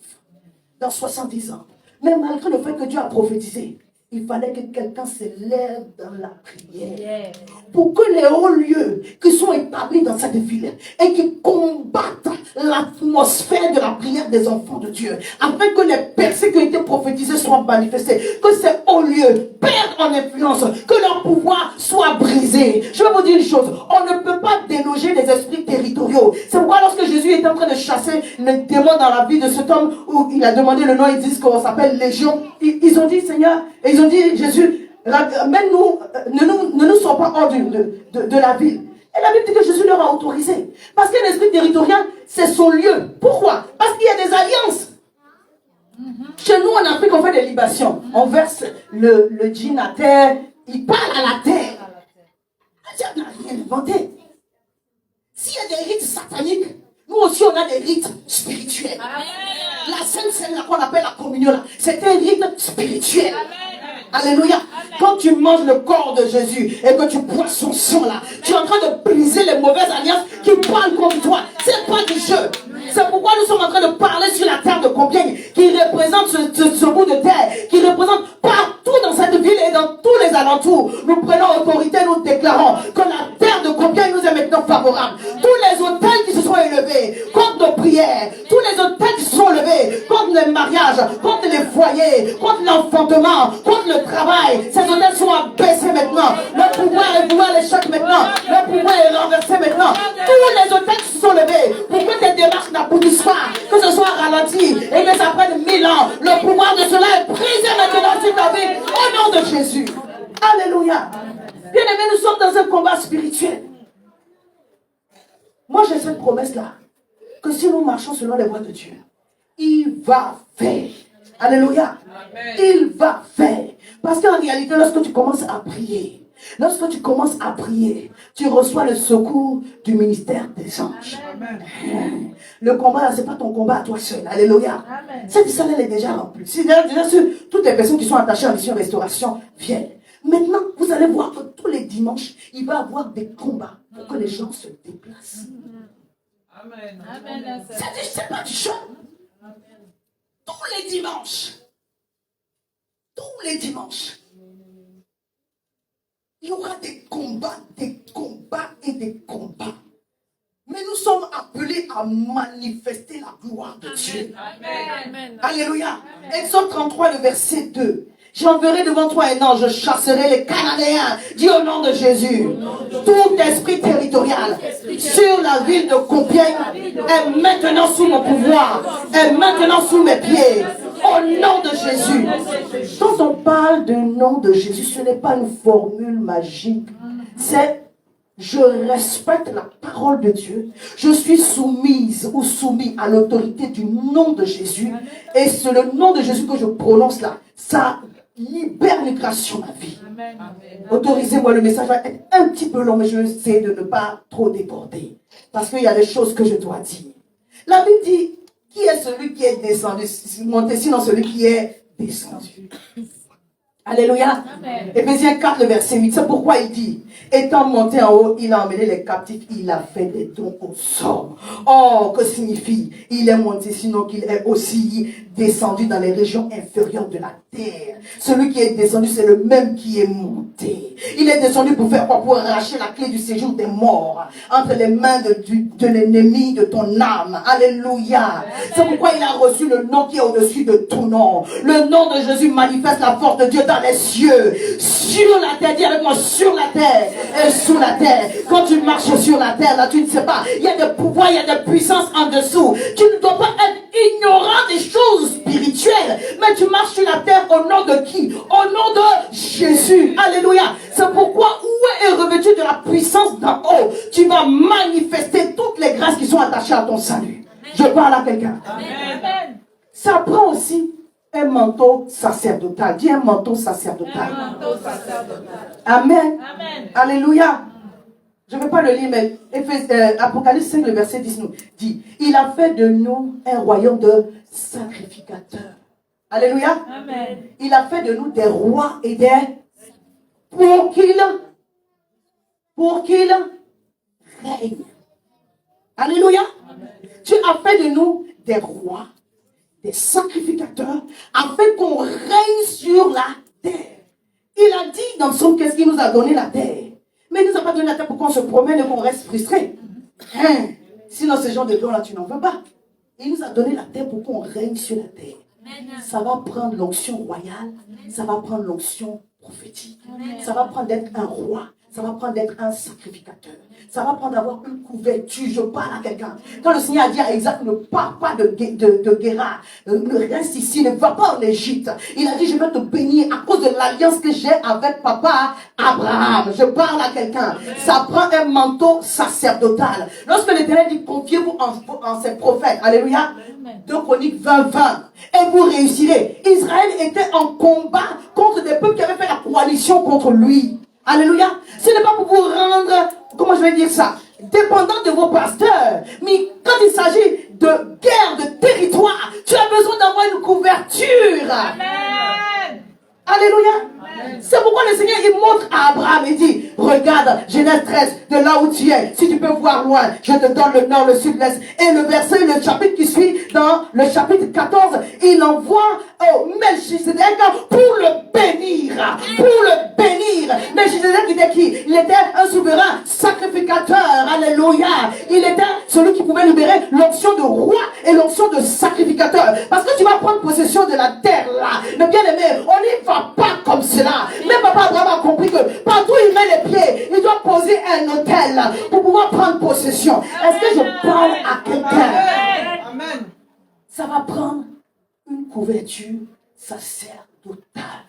dans 70 ans. Mais malgré le fait que Dieu a prophétisé, il fallait que quelqu'un se lève dans la prière pour que les hauts lieux qui sont établis dans cette ville et qui combattent l'atmosphère de la prière des enfants de Dieu, afin que les percées qui ont été prophétisées soient manifestées, que ces hauts lieux perdent en influence, que leur pouvoir soit brisé. Je vais vous dire une chose, on ne peut pas déloger les esprits territoriaux. C'est pourquoi lorsque Jésus était en train de chasser les démons dans la vie de cet homme, où il a demandé le nom, ils disent qu'on s'appelle Légion, ils ont dit, Seigneur, et ils ont dit, Jésus, mène-nous, ne nous sors pas hors de la ville. Et la Bible dit que Jésus leur a autorisé. Parce qu'un esprit territorial, c'est son lieu. Pourquoi? Parce qu'il y a des alliances. Chez nous, en Afrique, on fait des libations. On verse le djinn à terre. Il parle à la terre. Dieu n'a rien inventé. S'il y a des rites sataniques, nous aussi, on a des rites spirituels. La Sainte Seine, qu'on appelle la communion, c'est un rite spirituel. Alléluia. Quand tu manges le corps de Jésus et que tu bois son sang là, tu es en train de briser les mauvaises alliances qui parlent contre toi. C'est pas du jeu. C'est pourquoi nous sommes en train de parler sur la terre de Compiègne, qui représente ce bout de terre, qui représente partout dans cette ville et dans tous les alentours. Nous prenons autorité, nous déclarons que la terre de Compiègne nous est maintenant favorable. Tous les autels qui se sont élevés contre nos prières, tous les autels qui se sont élevés contre les mariages, contre les foyers, contre l'enfantement, contre le travail, ces hôtels sont abaissés maintenant. Le pouvoir est voué à l'échec maintenant. Le pouvoir est renversé maintenant. Tous les hôtels qui se sont levés pour que tes démarches n'aboutissent pas, que ce soit ralenti et que ça prenne 1000 ans. Le pouvoir de cela est brisé maintenant sur ta vie au nom de Jésus. Alléluia. Bien-aimés, nous sommes dans un combat spirituel. Moi, j'ai cette promesse-là, que si nous marchons selon les voies de Dieu, il va faire. Alléluia. Amen. Il va faire. Parce qu'en réalité, lorsque tu commences à prier, tu reçois le secours du ministère des anges. Amen. Le combat, là, ce n'est pas ton combat à toi seul. Alléluia. Amen. Cette salle, elle est déjà remplie. Si déjà toutes les personnes qui sont attachées à la mission restauration viennent. Maintenant, vous allez voir que tous les dimanches, il va y avoir des combats pour que les gens se déplacent. Amen. Amen. C'est pas du show. Tous les dimanches, il y aura des combats et des combats. Mais nous sommes appelés à manifester la gloire de Dieu. Amen. Alléluia. Exode 33, le verset 2. J'enverrai devant toi un ange, je chasserai les Cananéens. Dis au nom de Jésus. Tout esprit territorial sur la ville de Compiègne est maintenant sous mon pouvoir, est maintenant sous mes pieds. Au nom de Jésus. Quand on parle du nom de Jésus, ce n'est pas une formule magique. C'est je respecte la parole de Dieu. Je suis soumise ou soumis à l'autorité du nom de Jésus. Et c'est le nom de Jésus que je prononce là. Ça libère une grâce sur ma vie. Autorisez-moi, le message va être un petit peu long, mais je vais essayer de ne pas trop déborder. Parce qu'il y a des choses que je dois dire. La Bible dit, qui est celui qui est descendu, monté, sinon celui qui est descendu. Alléluia. Éphésiens 4, le verset 8. C'est pourquoi il dit, étant monté en haut, il a emmené les captifs, il a fait des dons aux hommes. Oh, que signifie, il est monté, sinon qu'il est aussi descendu dans les régions inférieures de la terre. Celui qui est descendu, c'est le même qui est monté. Il est descendu pour faire quoi? Pour arracher la clé du séjour des morts entre les mains de l'ennemi de ton âme. Alléluia. C'est pourquoi il a reçu le nom qui est au-dessus de tout nom. Le nom de Jésus manifeste la force de Dieu dans les cieux, sur la terre. Dis avec moi, sur la terre et sous la terre. Quand tu marches sur la terre, là, tu ne sais pas. Il y a des pouvoirs, il y a des puissances en dessous. Tu ne dois pas être ignorant des choses spirituelles, mais tu marches sur la terre au nom de qui? Au nom de Jésus. Alléluia. C'est pourquoi où est revêtu de la puissance d'en haut, tu vas manifester toutes les grâces qui sont attachées à ton salut. Je parle à quelqu'un. Amen. Ça prend aussi un manteau sacerdotal. Dis un manteau sacerdotal. Un manteau sacerdotal. Amen. Amen. Alléluia. Je ne vais pas le lire, mais Apocalypse 5, le verset 10 nous dit, il a fait de nous un royaume de sacrificateurs. Alléluia. Amen. Il a fait de nous des rois et des... Pour qu'il règne. Alléluia. Amen. Tu as fait de nous des rois, des sacrificateurs, afin qu'on règne sur la terre. Il a dit dans son qu'est-ce qu'il nous a donné la terre. Mais il ne nous a pas donné la terre pour qu'on se promène et qu'on reste frustré. Hein? Sinon, ce genre de don-là, tu n'en veux pas. Il nous a donné la terre pour qu'on règne sur la terre. Ça va prendre l'onction royale, ça va prendre l'onction prophétique, ça va prendre d'être un roi, ça va prendre d'être un sacrificateur, ça va prendre d'avoir une couverture. Je parle à quelqu'un. Quand le Seigneur a dit à Isaac, ne pars pas de Guérar, ne reste ici, ne va pas en Égypte. Il a dit, je vais te bénir à cause de l'alliance que j'ai avec papa Abraham. Je parle à quelqu'un. Ça prend un manteau sacerdotal. Lorsque l'Éternel dit, confiez-vous en ses prophètes. Alléluia. 2 Chroniques 20, et vous réussirez. Israël était en combat contre des peuples qui avaient fait la coalition contre lui. Alléluia. Ce n'est pas pour vous rendre, comment je vais dire ça, dépendant de vos pasteurs. Mais quand il s'agit de guerre, de territoire, tu as besoin d'avoir une couverture. Amen. Alléluia. C'est pourquoi le Seigneur il montre à Abraham et dit, regarde, Genèse 13, de là où tu es, si tu peux voir loin, je te donne le nord, le sud, l'est. Et le verset, le chapitre qui suit, dans le chapitre 14, il envoie au Melchisedec pour le bénir. Pour le bénir. Melchisedec était qui? Il était un souverain sacrificateur. Alléluia. Il était celui qui pouvait libérer l'onction de roi et l'onction de sacrificateur. Parce que tu vas prendre possession de la terre là. Mais bien aimé, on n'y va pas comme cela. Mais papa Abraham a compris compris que partout où il met les pieds, il doit poser un hôtel pour pouvoir prendre possession. Est-ce que je parle à quelqu'un? Amen. Ça va prendre une couverture sacerdotale.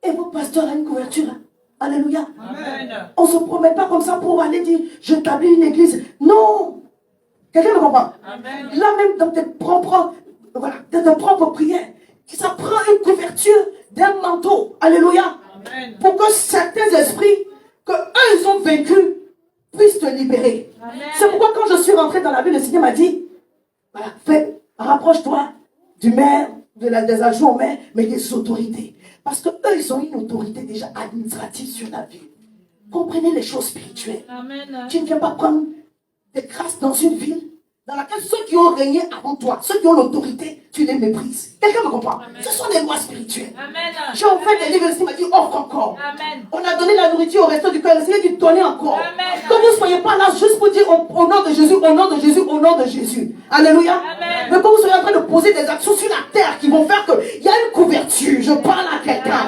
Et vos pasteurs ont une couverture. Alléluia. Amen. On ne se promène pas comme ça pour aller dire, j'établis une église. Non. Quelqu'un me comprend? Amen. Là même dans tes propres prières, ça prend une couverture d'un manteau. Alléluia. Amen. Pour que certains esprits que eux ils ont vaincus puissent te libérer. Amen. C'est pourquoi quand je suis rentré dans la ville, le Seigneur m'a dit, voilà, rapproche-toi du maire, des adjoints au maire, mais des autorités. Parce que eux, ils ont une autorité déjà administrative sur la ville. Comprenez les choses spirituelles. Amen. Tu ne viens pas prendre des grâces dans une ville dans laquelle ceux qui ont régné avant toi, ceux qui ont l'autorité, tu les méprises. Quelqu'un me comprend? Amen. Ce sont des lois spirituelles. Amen. J'ai offert des livres, le Seigneur m'a dit offre encore. Amen. On a donné la nourriture au resto du cœur, le Seigneur dit donnez encore. Amen. Que vous ne soyez pas là juste pour dire au nom de Jésus, au nom de Jésus, au nom de Jésus. Alléluia. Amen. Mais que vous soyez en train de poser des actions sur la terre qui vont faire qu'il y a une couverture. Je parle à quelqu'un.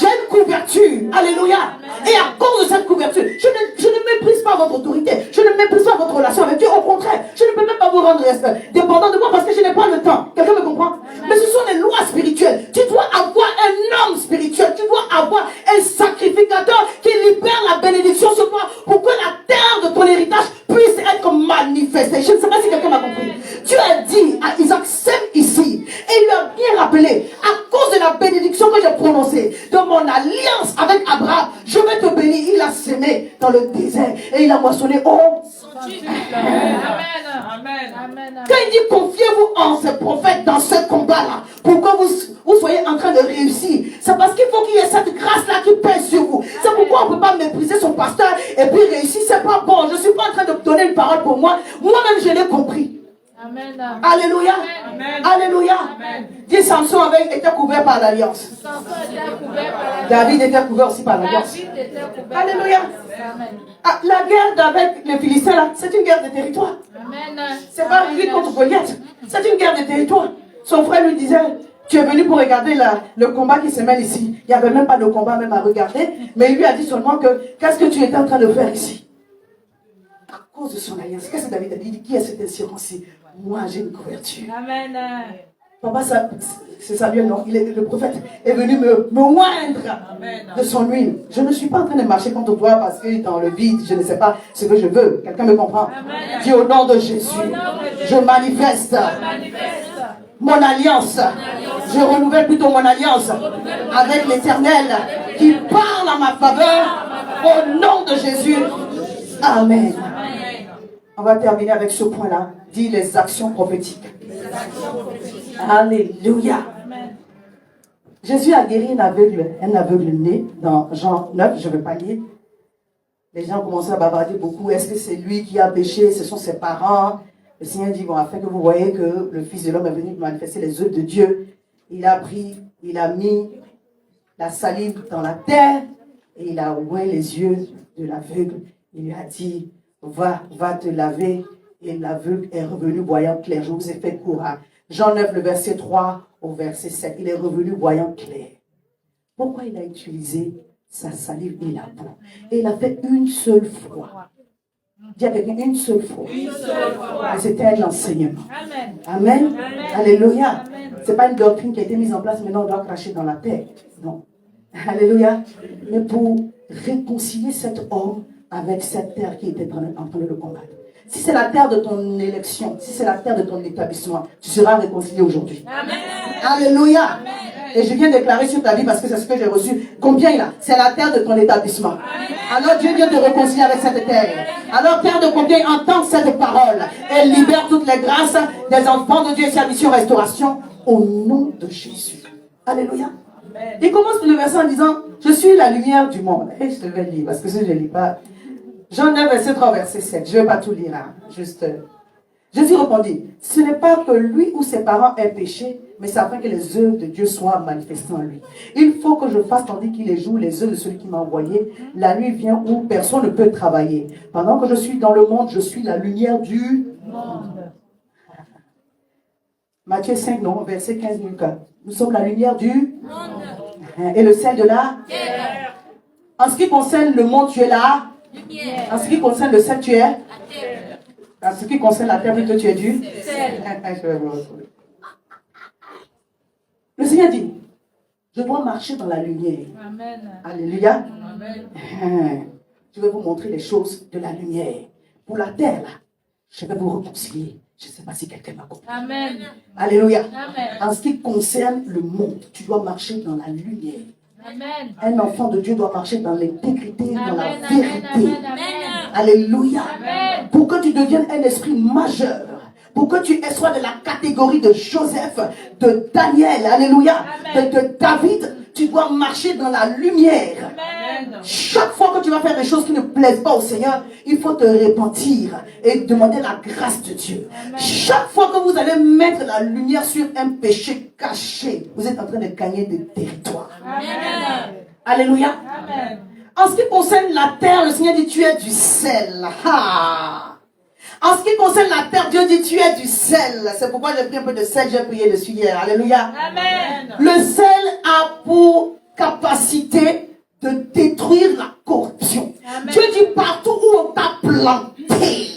J'ai une couverture. Alléluia. Et à cause de cette couverture, je ne méprise pas votre autorité. Je ne méprise pas votre relation avec Dieu. Au contraire, je ne peux même pas vous rendre dépendant de moi parce que je n'ai pas le temps. Quelqu'un me comprend? Mais ce sont des lois spirituelles. Tu dois avoir un homme spirituel. Tu dois avoir un sacrificateur qui libère la bénédiction sur toi pour que la terre de ton héritage puisse être manifestée. Je ne sais pas si quelqu'un m'a compris. Dieu a dit à Isaac, sème ici. Et il lui a bien rappelé, à cause de la bénédiction que j'ai prononcée, de mon alliance avec Abraham, je vais te bénir. Il a semé dans le désert et il a moissonné au... Amen. Amen. Amen. Quand il dit confiez-vous en ce prophète dans ce combat-là, pour que vous soyez en train de réussir, c'est parce qu'il faut qu'il y ait cette grâce-là qui pèse sur vous. C'est pourquoi on ne peut pas mépriser son pasteur et puis réussir. C'est pas bon. Je ne suis pas en train de donner une parole pour moi. Moi-même, je l'ai compris. Amen. Alléluia. Amen. Alléluia. Amen. Dis Samson était couvert par l'alliance. Samson était couvert par la David était couvert aussi par l'alliance. David était couvert. Alléluia. Amen. Ah, la guerre avec les Philistins, là, c'est une guerre de territoire. Amen. C'est pas lui contre Goliath. C'est une guerre de territoire. Son frère lui disait, tu es venu pour regarder le combat qui se mène ici. Il n'y avait même pas de combat même à regarder. Mais il lui a dit seulement que, qu'est-ce que tu étais en train de faire ici? À cause de son alliance. Qu'est-ce que David a dit? Qui est cette assurance-ci? Moi, j'ai une couverture. Amen. Papa, c'est Samuel, non? Le prophète est venu me moindre de son huile. Je ne suis pas en train de marcher contre toi parce que dans le vide, je ne sais pas ce que je veux. Quelqu'un me comprend? Amen. Dis au nom de Jésus, je manifeste mon alliance. Je renouvelle plutôt mon alliance avec l'Éternel qui parle en ma faveur au nom de Jésus. Amen. On va terminer avec ce point-là. Dis les actions prophétiques. Alléluia. Jésus a guéri un aveugle né dans Jean 9, je ne vais pas lire. Les gens commencent à bavarder beaucoup. Est-ce que c'est lui qui a péché? Ce sont ses parents? Le Seigneur dit, bon, afin que vous voyez que le Fils de l'homme est venu manifester les œuvres de Dieu. Il a mis la salive dans la terre et il a ouvert les yeux de l'aveugle. Il lui a dit, va te laver. Et l'aveugle est revenu voyant clair. Je vous ai fait court. Jean 9, le verset 3 au verset 7. Il est revenu voyant clair. Pourquoi il a utilisé sa salive et la boue? Et il a fait une seule fois. Dis à quelqu'un, une seule fois. Et c'était un enseignement. Amen. Amen. Amen. Alléluia. Amen. Ce n'est pas une doctrine qui a été mise en place, maintenant on doit cracher dans la terre. Non. Alléluia. Mais pour réconcilier cet homme avec cette terre qui était en train de le combattre. Si c'est la terre de ton élection, si c'est la terre de ton établissement, tu seras réconcilié aujourd'hui. Amen. Alléluia. Amen. Et je viens déclarer sur ta vie parce que c'est ce que j'ai reçu. Combien il a? C'est la terre de ton établissement. Alors Dieu vient te réconcilier avec cette terre. Alors terre de combien entend cette parole et libère toutes les grâces des enfants de Dieu et sa mission restauration au nom de Jésus. Alléluia. Il commence le verset en disant, je suis la lumière du monde. Et je vais lire parce que si je ne lis pas. Jean 9, verset 3, verset 7. Je ne vais pas tout lire. Hein. Juste. Jésus répondit, ce n'est pas que lui ou ses parents aient péché, mais c'est afin que les œuvres de Dieu soient manifestées en lui. Il faut que je fasse tandis qu'il les joue les œuvres de celui qui m'a envoyé. La nuit vient où personne ne peut travailler. Pendant que je suis dans le monde, je suis la lumière du monde. Matthieu 5, non, verset 15, Lucas. Nous sommes la lumière du monde. Et le sel de la terre. En ce qui concerne le monde, tu es là. Lumière. En ce qui concerne le sel, tu es. La terre. En ce qui concerne la terre, plutôt, tu es du. Sel. Je vais me retrouver. Le Seigneur dit, je dois marcher dans la lumière. Amen. Alléluia. Amen. Je vais vous montrer les choses de la lumière. Pour la terre, là, je vais vous réconcilier. Je ne sais pas si quelqu'un m'a compris. Amen. Alléluia. Amen. En ce qui concerne le monde, tu dois marcher dans la lumière. Amen. Un enfant de Dieu doit marcher dans l'intégrité, dans la Amen. vérité. Amen. Amen. Alléluia. Amen. Pour que tu deviennes un esprit majeur, pour que tu sois de la catégorie de Joseph, de Daniel, alléluia, de David, tu dois marcher dans la lumière. Amen. Chaque fois que tu vas faire des choses qui ne plaisent pas au Seigneur, il faut te repentir et demander la grâce de Dieu. Amen. Chaque fois que vous allez mettre la lumière sur un péché caché, vous êtes en train de gagner des territoires. Amen. Alléluia. Amen. En ce qui concerne la terre, le Seigneur dit tu es du sel. Ah. En ce qui concerne la terre, Dieu dit tu es du sel. C'est pourquoi j'ai pris un peu de sel, j'ai prié dessus hier. Alléluia. Amen. Le sel a pour capacité de détruire la corruption. Amen. Dieu dit partout où on t'a planté,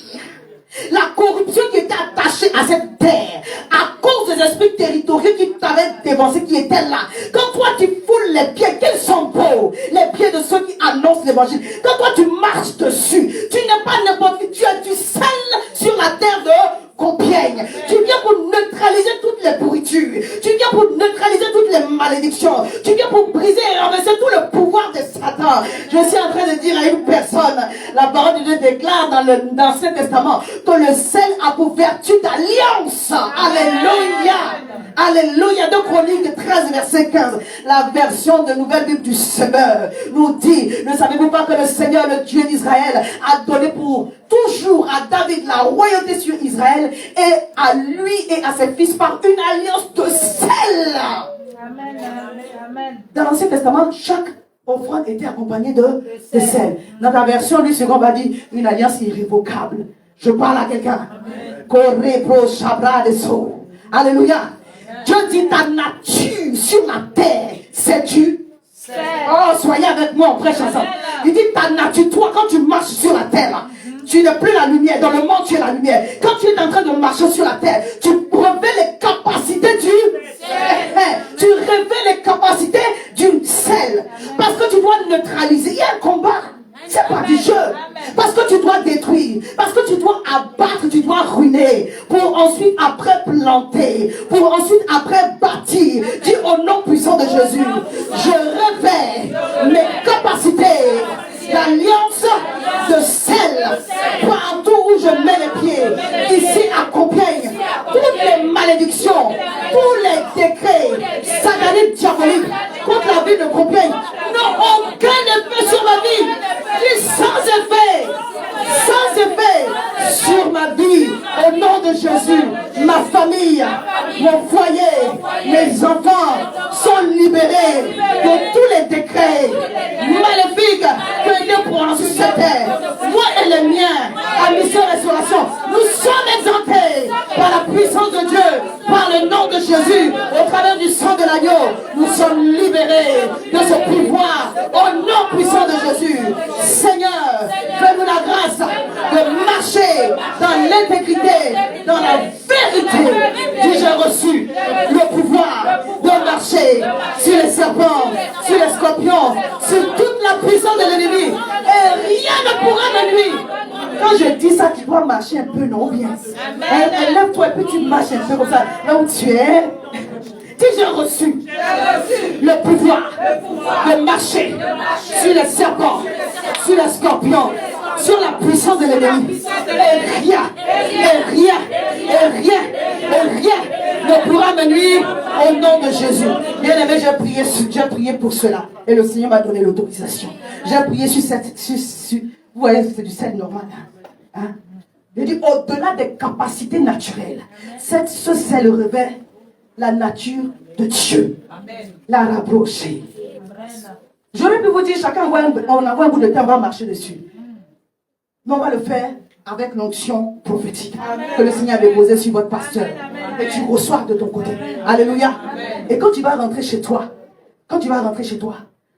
la corruption qui était attachée à cette terre, à cause des esprits territoriaux qui t'avaient dévancé, qui étaient là. Quand toi tu foules les pieds, qu'ils sont beaux, les pieds de ceux qui annoncent l'évangile. Quand toi tu marches dessus, tu n'es pas n'importe qui, tu as du sel sur la terre de Compiègne. Tu viens pour neutraliser toutes les pourritures. Tu viens pour neutraliser toutes les malédictions. Tu viens pour briser et renverser tout le pouvoir de Satan. Je suis en train de dire à une personne, la parole de Dieu déclare dans l'Ancien Testament que le sel a pour vertu d'alliance. Alléluia. Alléluia. De Chroniques 13, verset 15. La version de Nouvelle Bible du Semeur nous dit, ne savez-vous pas que le Seigneur, le Dieu d'Israël, a donné pour toujours à David la royauté sur Israël et à lui et à ses fils par une alliance de sel. Amen. Amen. Dans l'Ancien Testament, chaque offrande était accompagnée de sel. Dans ta version, lui, second va dire une alliance irrévocable. Je parle à quelqu'un. Alléluia. Dieu dit ta nature sur la terre, c'est du Sel. oh, soyez avec moi, on prêche ensemble. Il dit ta nature, toi, quand tu marches sur la terre, là, tu n'es plus la lumière. Dans le monde, tu es la lumière. Quand tu es en train de marcher sur la terre, tu révèles les capacités du sel. Tu révèles les capacités du sel. Parce que tu dois neutraliser. Il y a un combat. C'est pas du jeu. Parce que tu dois détruire. Parce que tu dois abattre, tu dois ruiner. Pour ensuite après planter. Pour ensuite après bâtir. Dis au nom puissant de Jésus. Je révèle mes capacités d'alliance de sel. Partout où je mets les pieds. Ici à Compiègne. Toutes les malédictions. Tous les décrets sataniques diaboliques contre la ville de Compiègne n'ont aucun effet sur ma vie. Dis sans effet sur ma vie, au nom de Jésus. Ma famille, mon foyer, mes enfants sont libérés de tous les décrets maléfiques que Dieu prononce sur cette terre. Moi et les miens, à Mission Restauration, nous sommes exemptés par la puissance de Dieu, par le nom de Jésus, au travers du sang de l'agneau. Nous sommes libérés de ce pouvoir au nom puissant de Jésus. Seigneur, fais-nous la grâce de marcher dans l'intégrité, dans la vérité. J'ai reçu le pouvoir de marcher sur les serpents, sur les scorpions, sur toute la puissance de l'ennemi. Et rien ne pourra me nuire. Quand je dis ça, tu dois marcher un peu, non bien. Lève-toi et puis tu marches un peu comme ça. Là où tu es. Dis, j'ai reçu le pouvoir de marcher sur les serpents, sur les scorpions, sur la puissance de l'ennemi. Et rien ne pourra me nuire au nom de Jésus. Bien aimé, j'ai prié pour cela. Et le Seigneur m'a donné l'autorisation. J'ai prié sur cette... vous voyez, c'est du sel normal. Hein? Je dis, au-delà des capacités naturelles, ce sel révèle la nature de Dieu. Amen. La rapprocher. J'aurais pu vous dire, chacun on envoie un bout de temps, on va marcher dessus. Mais on va le faire avec l'onction prophétique que le Seigneur avait posée sur votre pasteur. Et tu reçois de ton côté. Alléluia. Et quand tu vas rentrer chez toi,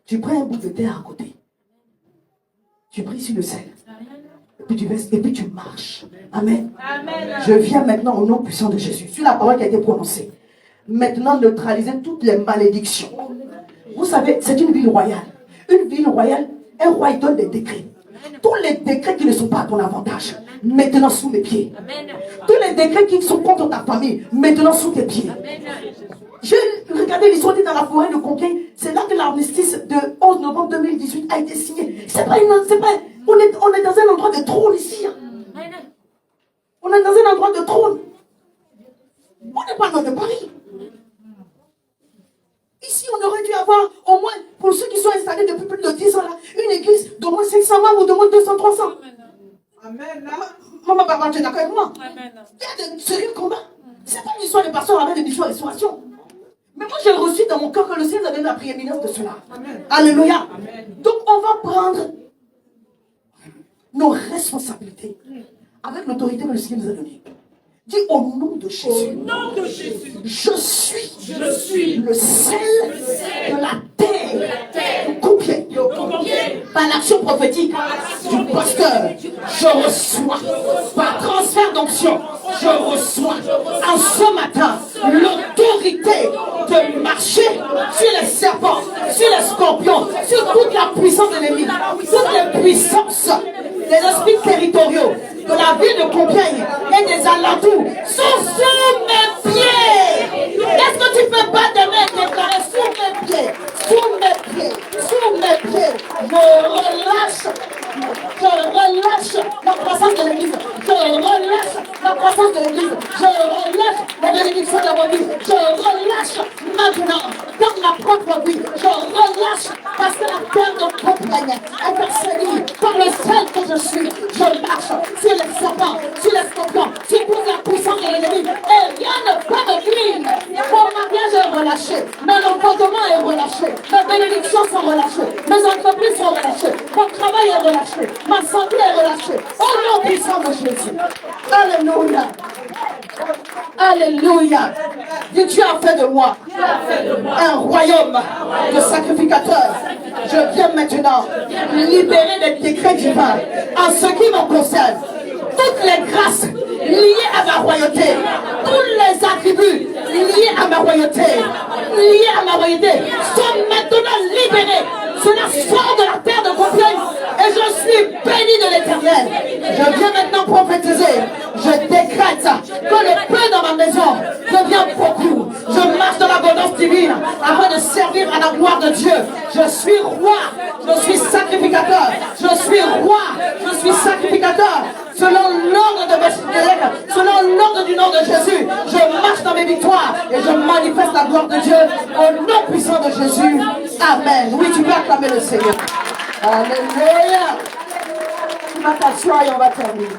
tu prends un bout de terre à côté. tu pries sur le sel. Et puis tu verses, et puis tu marches. Amen. Amen. Je viens maintenant au nom puissant de Jésus, sur la parole qui a été prononcée. Maintenant, neutraliser toutes les malédictions. Vous savez, c'est une ville royale. Une ville royale, un roi il donne des décrets. Tous les décrets qui ne sont pas à ton avantage, maintenant sous mes pieds. Tous les décrets qui sont contre ta famille, maintenant sous tes pieds. J'ai regardé l'histoire dans la forêt de Compiègne. C'est là que l'armistice de 11 novembre 2018 a été signé. On est dans un endroit de trône ici. On est dans un endroit de trône. On n'est pas dans Paris. Ici, on aurait dû avoir au moins, pour ceux qui sont installés depuis plus de 10 ans là, une église d'au moins 500 membres ou d'au moins 200, 300. Amen. Maman, papa, tu es d'accord avec moi? Amen. Il y a de sérieux combats. Ce n'est pas une histoire de pasteur avec des missions et restauration. Mais moi, j'ai reçu dans mon cœur que le Seigneur a donné la prééminence de cela. Amen. Alléluia. Amen. Donc, on va prendre nos responsabilités avec l'autorité que le Seigneur nous a donnée. Dis au nom de Jésus. Au nom de Jésus. Je suis le sel de la terre. De Compiègne. Par l'action prophétique du pasteur, je reçois. Par transfert d'onction, je reçois en ce matin l'autorité de marcher sur les serpents, sur les scorpions, sur toute la puissance de l'ennemi, toutes les puissances des esprits territoriaux de la ville de Compiègne et des alentours sont sous mes pieds. Est-ce que tu peux pas demain déclarer sous mes pieds, sous mes pieds, sous mes pieds? Je relâche la croissance de l'église. Je relâche la croissance de l'église. Je relâche la bénédiction de ma vie. Je relâche maintenant dans ma propre vie. Je relâche parce que la terre de Compiègne est persévérée par le sel que je suis. Je marche sur les serpents, sur les scorpions, sur toute la puissance de l'ennemi. Et rien ne peut me nuire. Mon mariage est relâché. Mon enfantement est relâché. Mes bénédictions sont relâchées. Mes entreprises sont relâchées. Mon travail est relâché. Ma santé est relâchée. Au nom puissant de Jésus. Alléluia. Alléluia. Dis, tu as fait de moi un royaume de sacrificateurs. Je viens maintenant libérer les décrets divins en ce qui me concerne. Toutes les grâces liées à ma royauté, tous les attributs liés à ma royauté, sont maintenant libérés. Cela sort de la terre de Compiègne et je suis béni de l'Éternel. Je viens maintenant prophétiser. Je décrète que le peu dans ma maison devient beaucoup. Je marche dans l'abondance divine afin de servir à la gloire de Dieu. Je suis roi, je suis sacrificateur. Je suis roi, je suis sacrificateur. Selon l'ordre de Melchizedek, selon l'ordre du nom de Jésus, je marche dans mes victoires et je manifeste la gloire de Dieu au nom puissant de Jésus. Amen. Oui, tu peux acclamer le Seigneur. Alléluia. Tu vas t'asseoir et on va terminer.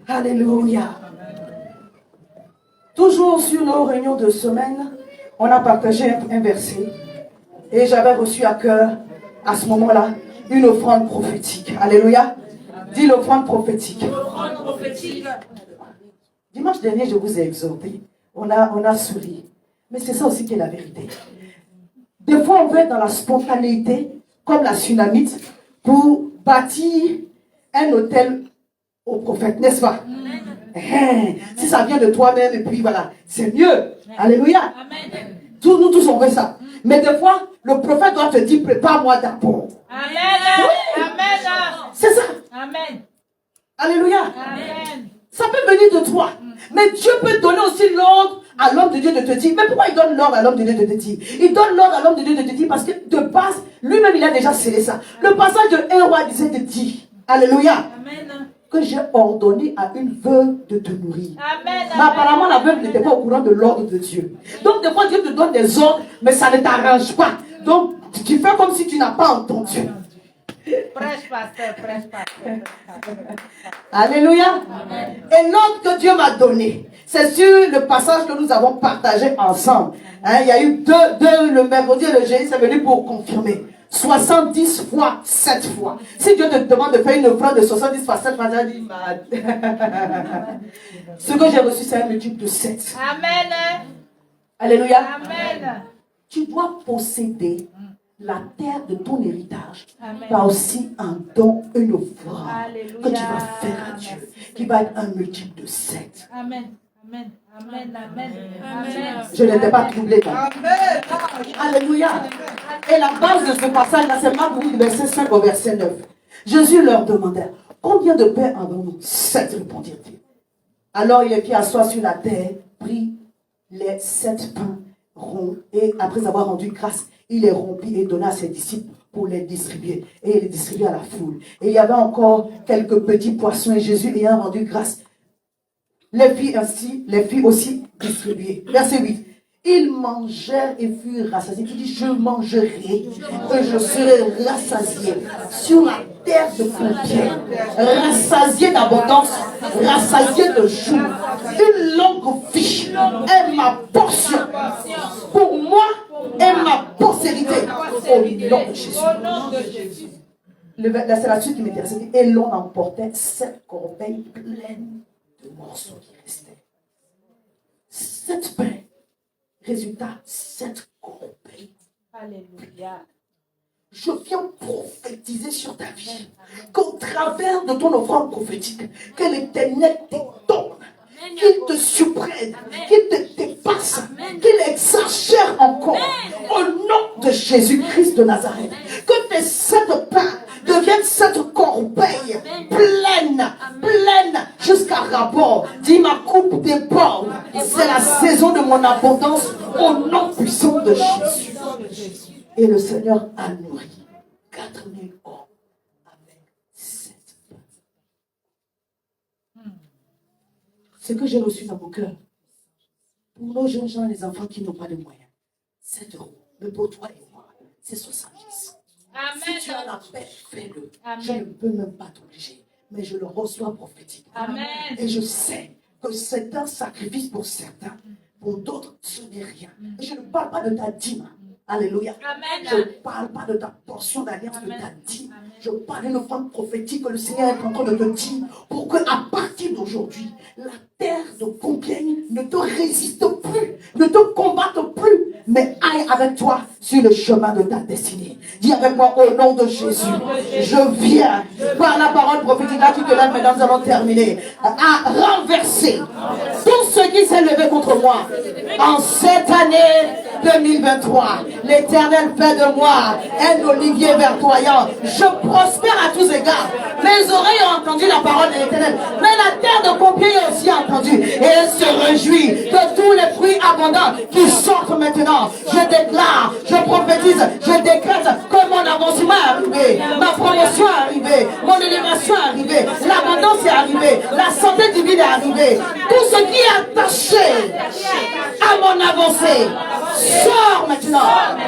Alléluia. Toujours sur nos réunions de semaine, on a partagé un verset et j'avais reçu à cœur à ce moment-là une offrande prophétique. Alléluia. Dis l'offrande prophétique. Dimanche dernier, je vous ai exhorté. On a souri. Mais c'est ça aussi qui est la vérité. Des fois, on veut être dans la spontanéité, comme la Sunamite, pour bâtir un hôtel au prophète, n'est-ce pas? Si ça vient de toi-même, et puis voilà, c'est mieux. Alléluia. Nous tous, on veut ça. Mais des fois, le prophète doit te dire, prépare-moi d'abord. Amen. Oui. Amen. C'est ça. Amen. Alléluia. Amen. Ça peut venir de toi. Mais Dieu peut donner aussi l'ordre à l'homme de Dieu de te dire. Mais pourquoi il donne l'ordre à l'homme de Dieu de te dire? Il donne l'ordre à l'homme de Dieu de te dire parce que de base, lui-même, il a déjà scellé ça. Le passage de 1 roi disait de dire. Alléluia. Amen. Que j'ai ordonné à une veuve de te nourrir. Amen. Mais apparemment, la veuve n'était pas au courant de l'ordre de Dieu. Donc, des fois, Dieu te donne des ordres, mais ça ne t'arrange pas. Donc, tu fais comme si tu n'as pas entendu. Prêche, pasteur, prêche, pasteur. Alléluia. Amen. Et l'ordre que Dieu m'a donné, c'est sur le passage que nous avons partagé ensemble. Il y a eu deux le mercredi et le jeudi, c'est venu pour confirmer. 70 fois 7 fois. Si Dieu te demande de faire une offrande de 70 fois 7 fois, tu dis, ce que j'ai reçu, c'est un multiple de 7. Amen. Alléluia. Amen. Tu dois posséder la terre de ton héritage Amen. va aussi un don, une offrande Alléluia. que tu vas faire à Dieu, Merci, qui va être un multiple de 7. Amen. Amen. Amen. Amen. Amen. Je n'étais pas troublé. Alléluia. Et la base de ce passage-là, c'est Marc 8, verset 5 au verset 9. Jésus leur demanda, combien de pains avons-nous? 7, répondirent-ils. Alors il les fit asseoir sur la terre, prit les 7 pains ronds, et après avoir rendu grâce, il les rompit et donna à ses disciples pour les distribuer. Et il les distribua à la foule. Et il y avait encore quelques petits poissons, et Jésus ayant rendu grâce, les fit aussi distribuer. Verset 8. Ils mangèrent et furent rassasiés. Il dit, je mangerai et je serai rassasié sur la terre de Compiègne. Rassasié d'abondance, rassasié de jour. Une longue vie est ma portion. Pour moi et ma postérité. Au nom de Jésus. Au nom de Jésus. C'est la suite qui m'intéresse. Et l'on emportait 7 corbeilles pleines de morceaux qui restaient. 7 pains. Résultat, 7 corbeilles. Alléluia. Je viens prophétiser sur ta vie qu'au travers de ton offrande prophétique, que l'Éternel t'étonne, qu'il te surprenne, qu'il te dépasse, qu'il exagère encore. Au nom de Jésus-Christ de Nazareth, que tes 7 pains deviennent 7 corbeilles pleines jusqu'à rabord. Dis, ma coupe déborde. C'est la saison de mon abondance au nom puissant de Jésus. Et le Seigneur a nourri 4000 hommes avec 7 pains. Ce que j'ai reçu dans mon cœur, pour nos jeunes gens et les enfants qui n'ont pas de moyens, 7 euros. Mais pour toi et moi, c'est 70. Amen. Si tu as la paix, fais-le. Amen. Je ne peux même pas t'obliger, mais je le reçois prophétiquement. Amen. Et je sais que c'est un sacrifice pour certains, pour d'autres, ce n'est rien. Et je ne parle pas de ta dîme. Alléluia. Amen. Je ne parle pas de ta portion d'alliance, de ta dîme. Je parle d'une offrande prophétique que le Seigneur est en train de te dire pour que, à partir d'aujourd'hui, la terre de Compiègne ne te résiste plus, ne te combatte plus, mais aille avec toi sur le chemin de ta destinée. Dis avec moi, au nom de Jésus, je viens, par la parole prophétique, là tu te lèves, maintenant nous allons terminer, à renverser tout ce qui s'est levé contre moi en cette année 2023. L'Éternel fait de moi un olivier verdoyant. Je prospère à tous égards. Mes oreilles ont entendu la parole de l'Éternel, mais la terre de Compiègne a aussi entendu, et elle se réjouit de tous les fruits abondants qui sortent maintenant. Je déclare, je prophétise, je décrète que mon avancement est arrivé, ma promotion est arrivée, mon élévation est arrivée, l'abondance est arrivée, la santé divine est arrivée. Tout ce qui est attaché à mon avancée sort maintenant.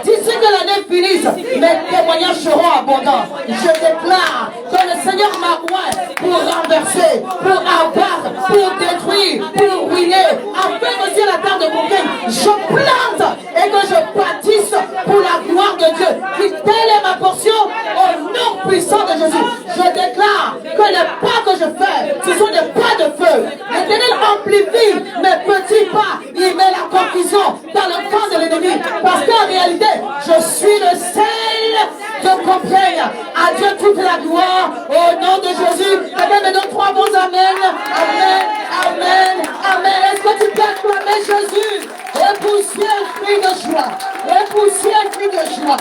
D'ici que l'année finisse, mes témoignages seront abondants. Je déclare que le Seigneur m'a oint pour renverser, pour abattre, pour détruire, pour ruiner, afin que sur la terre de Compiègne, je plante et que je bâtisse pour la gloire de Dieu. Qui telle est ma portion au nom puissant de Jésus. Je déclare que les pas que je fais, ce sont des pas de feu. L'Éternel amplifie mes petits pas. Il met la confusion dans le camp de l'ennemi. Parce qu'en réalité, je suis le sel de Compiègne. À Dieu toute la gloire au nom de Jésus. Amen. Mais donc 3 bons amen. Amen. Amen. Amen. Est-ce que tu peux acclamer Jésus? Et pousser un cri de joie. Et pousser un cri de joie.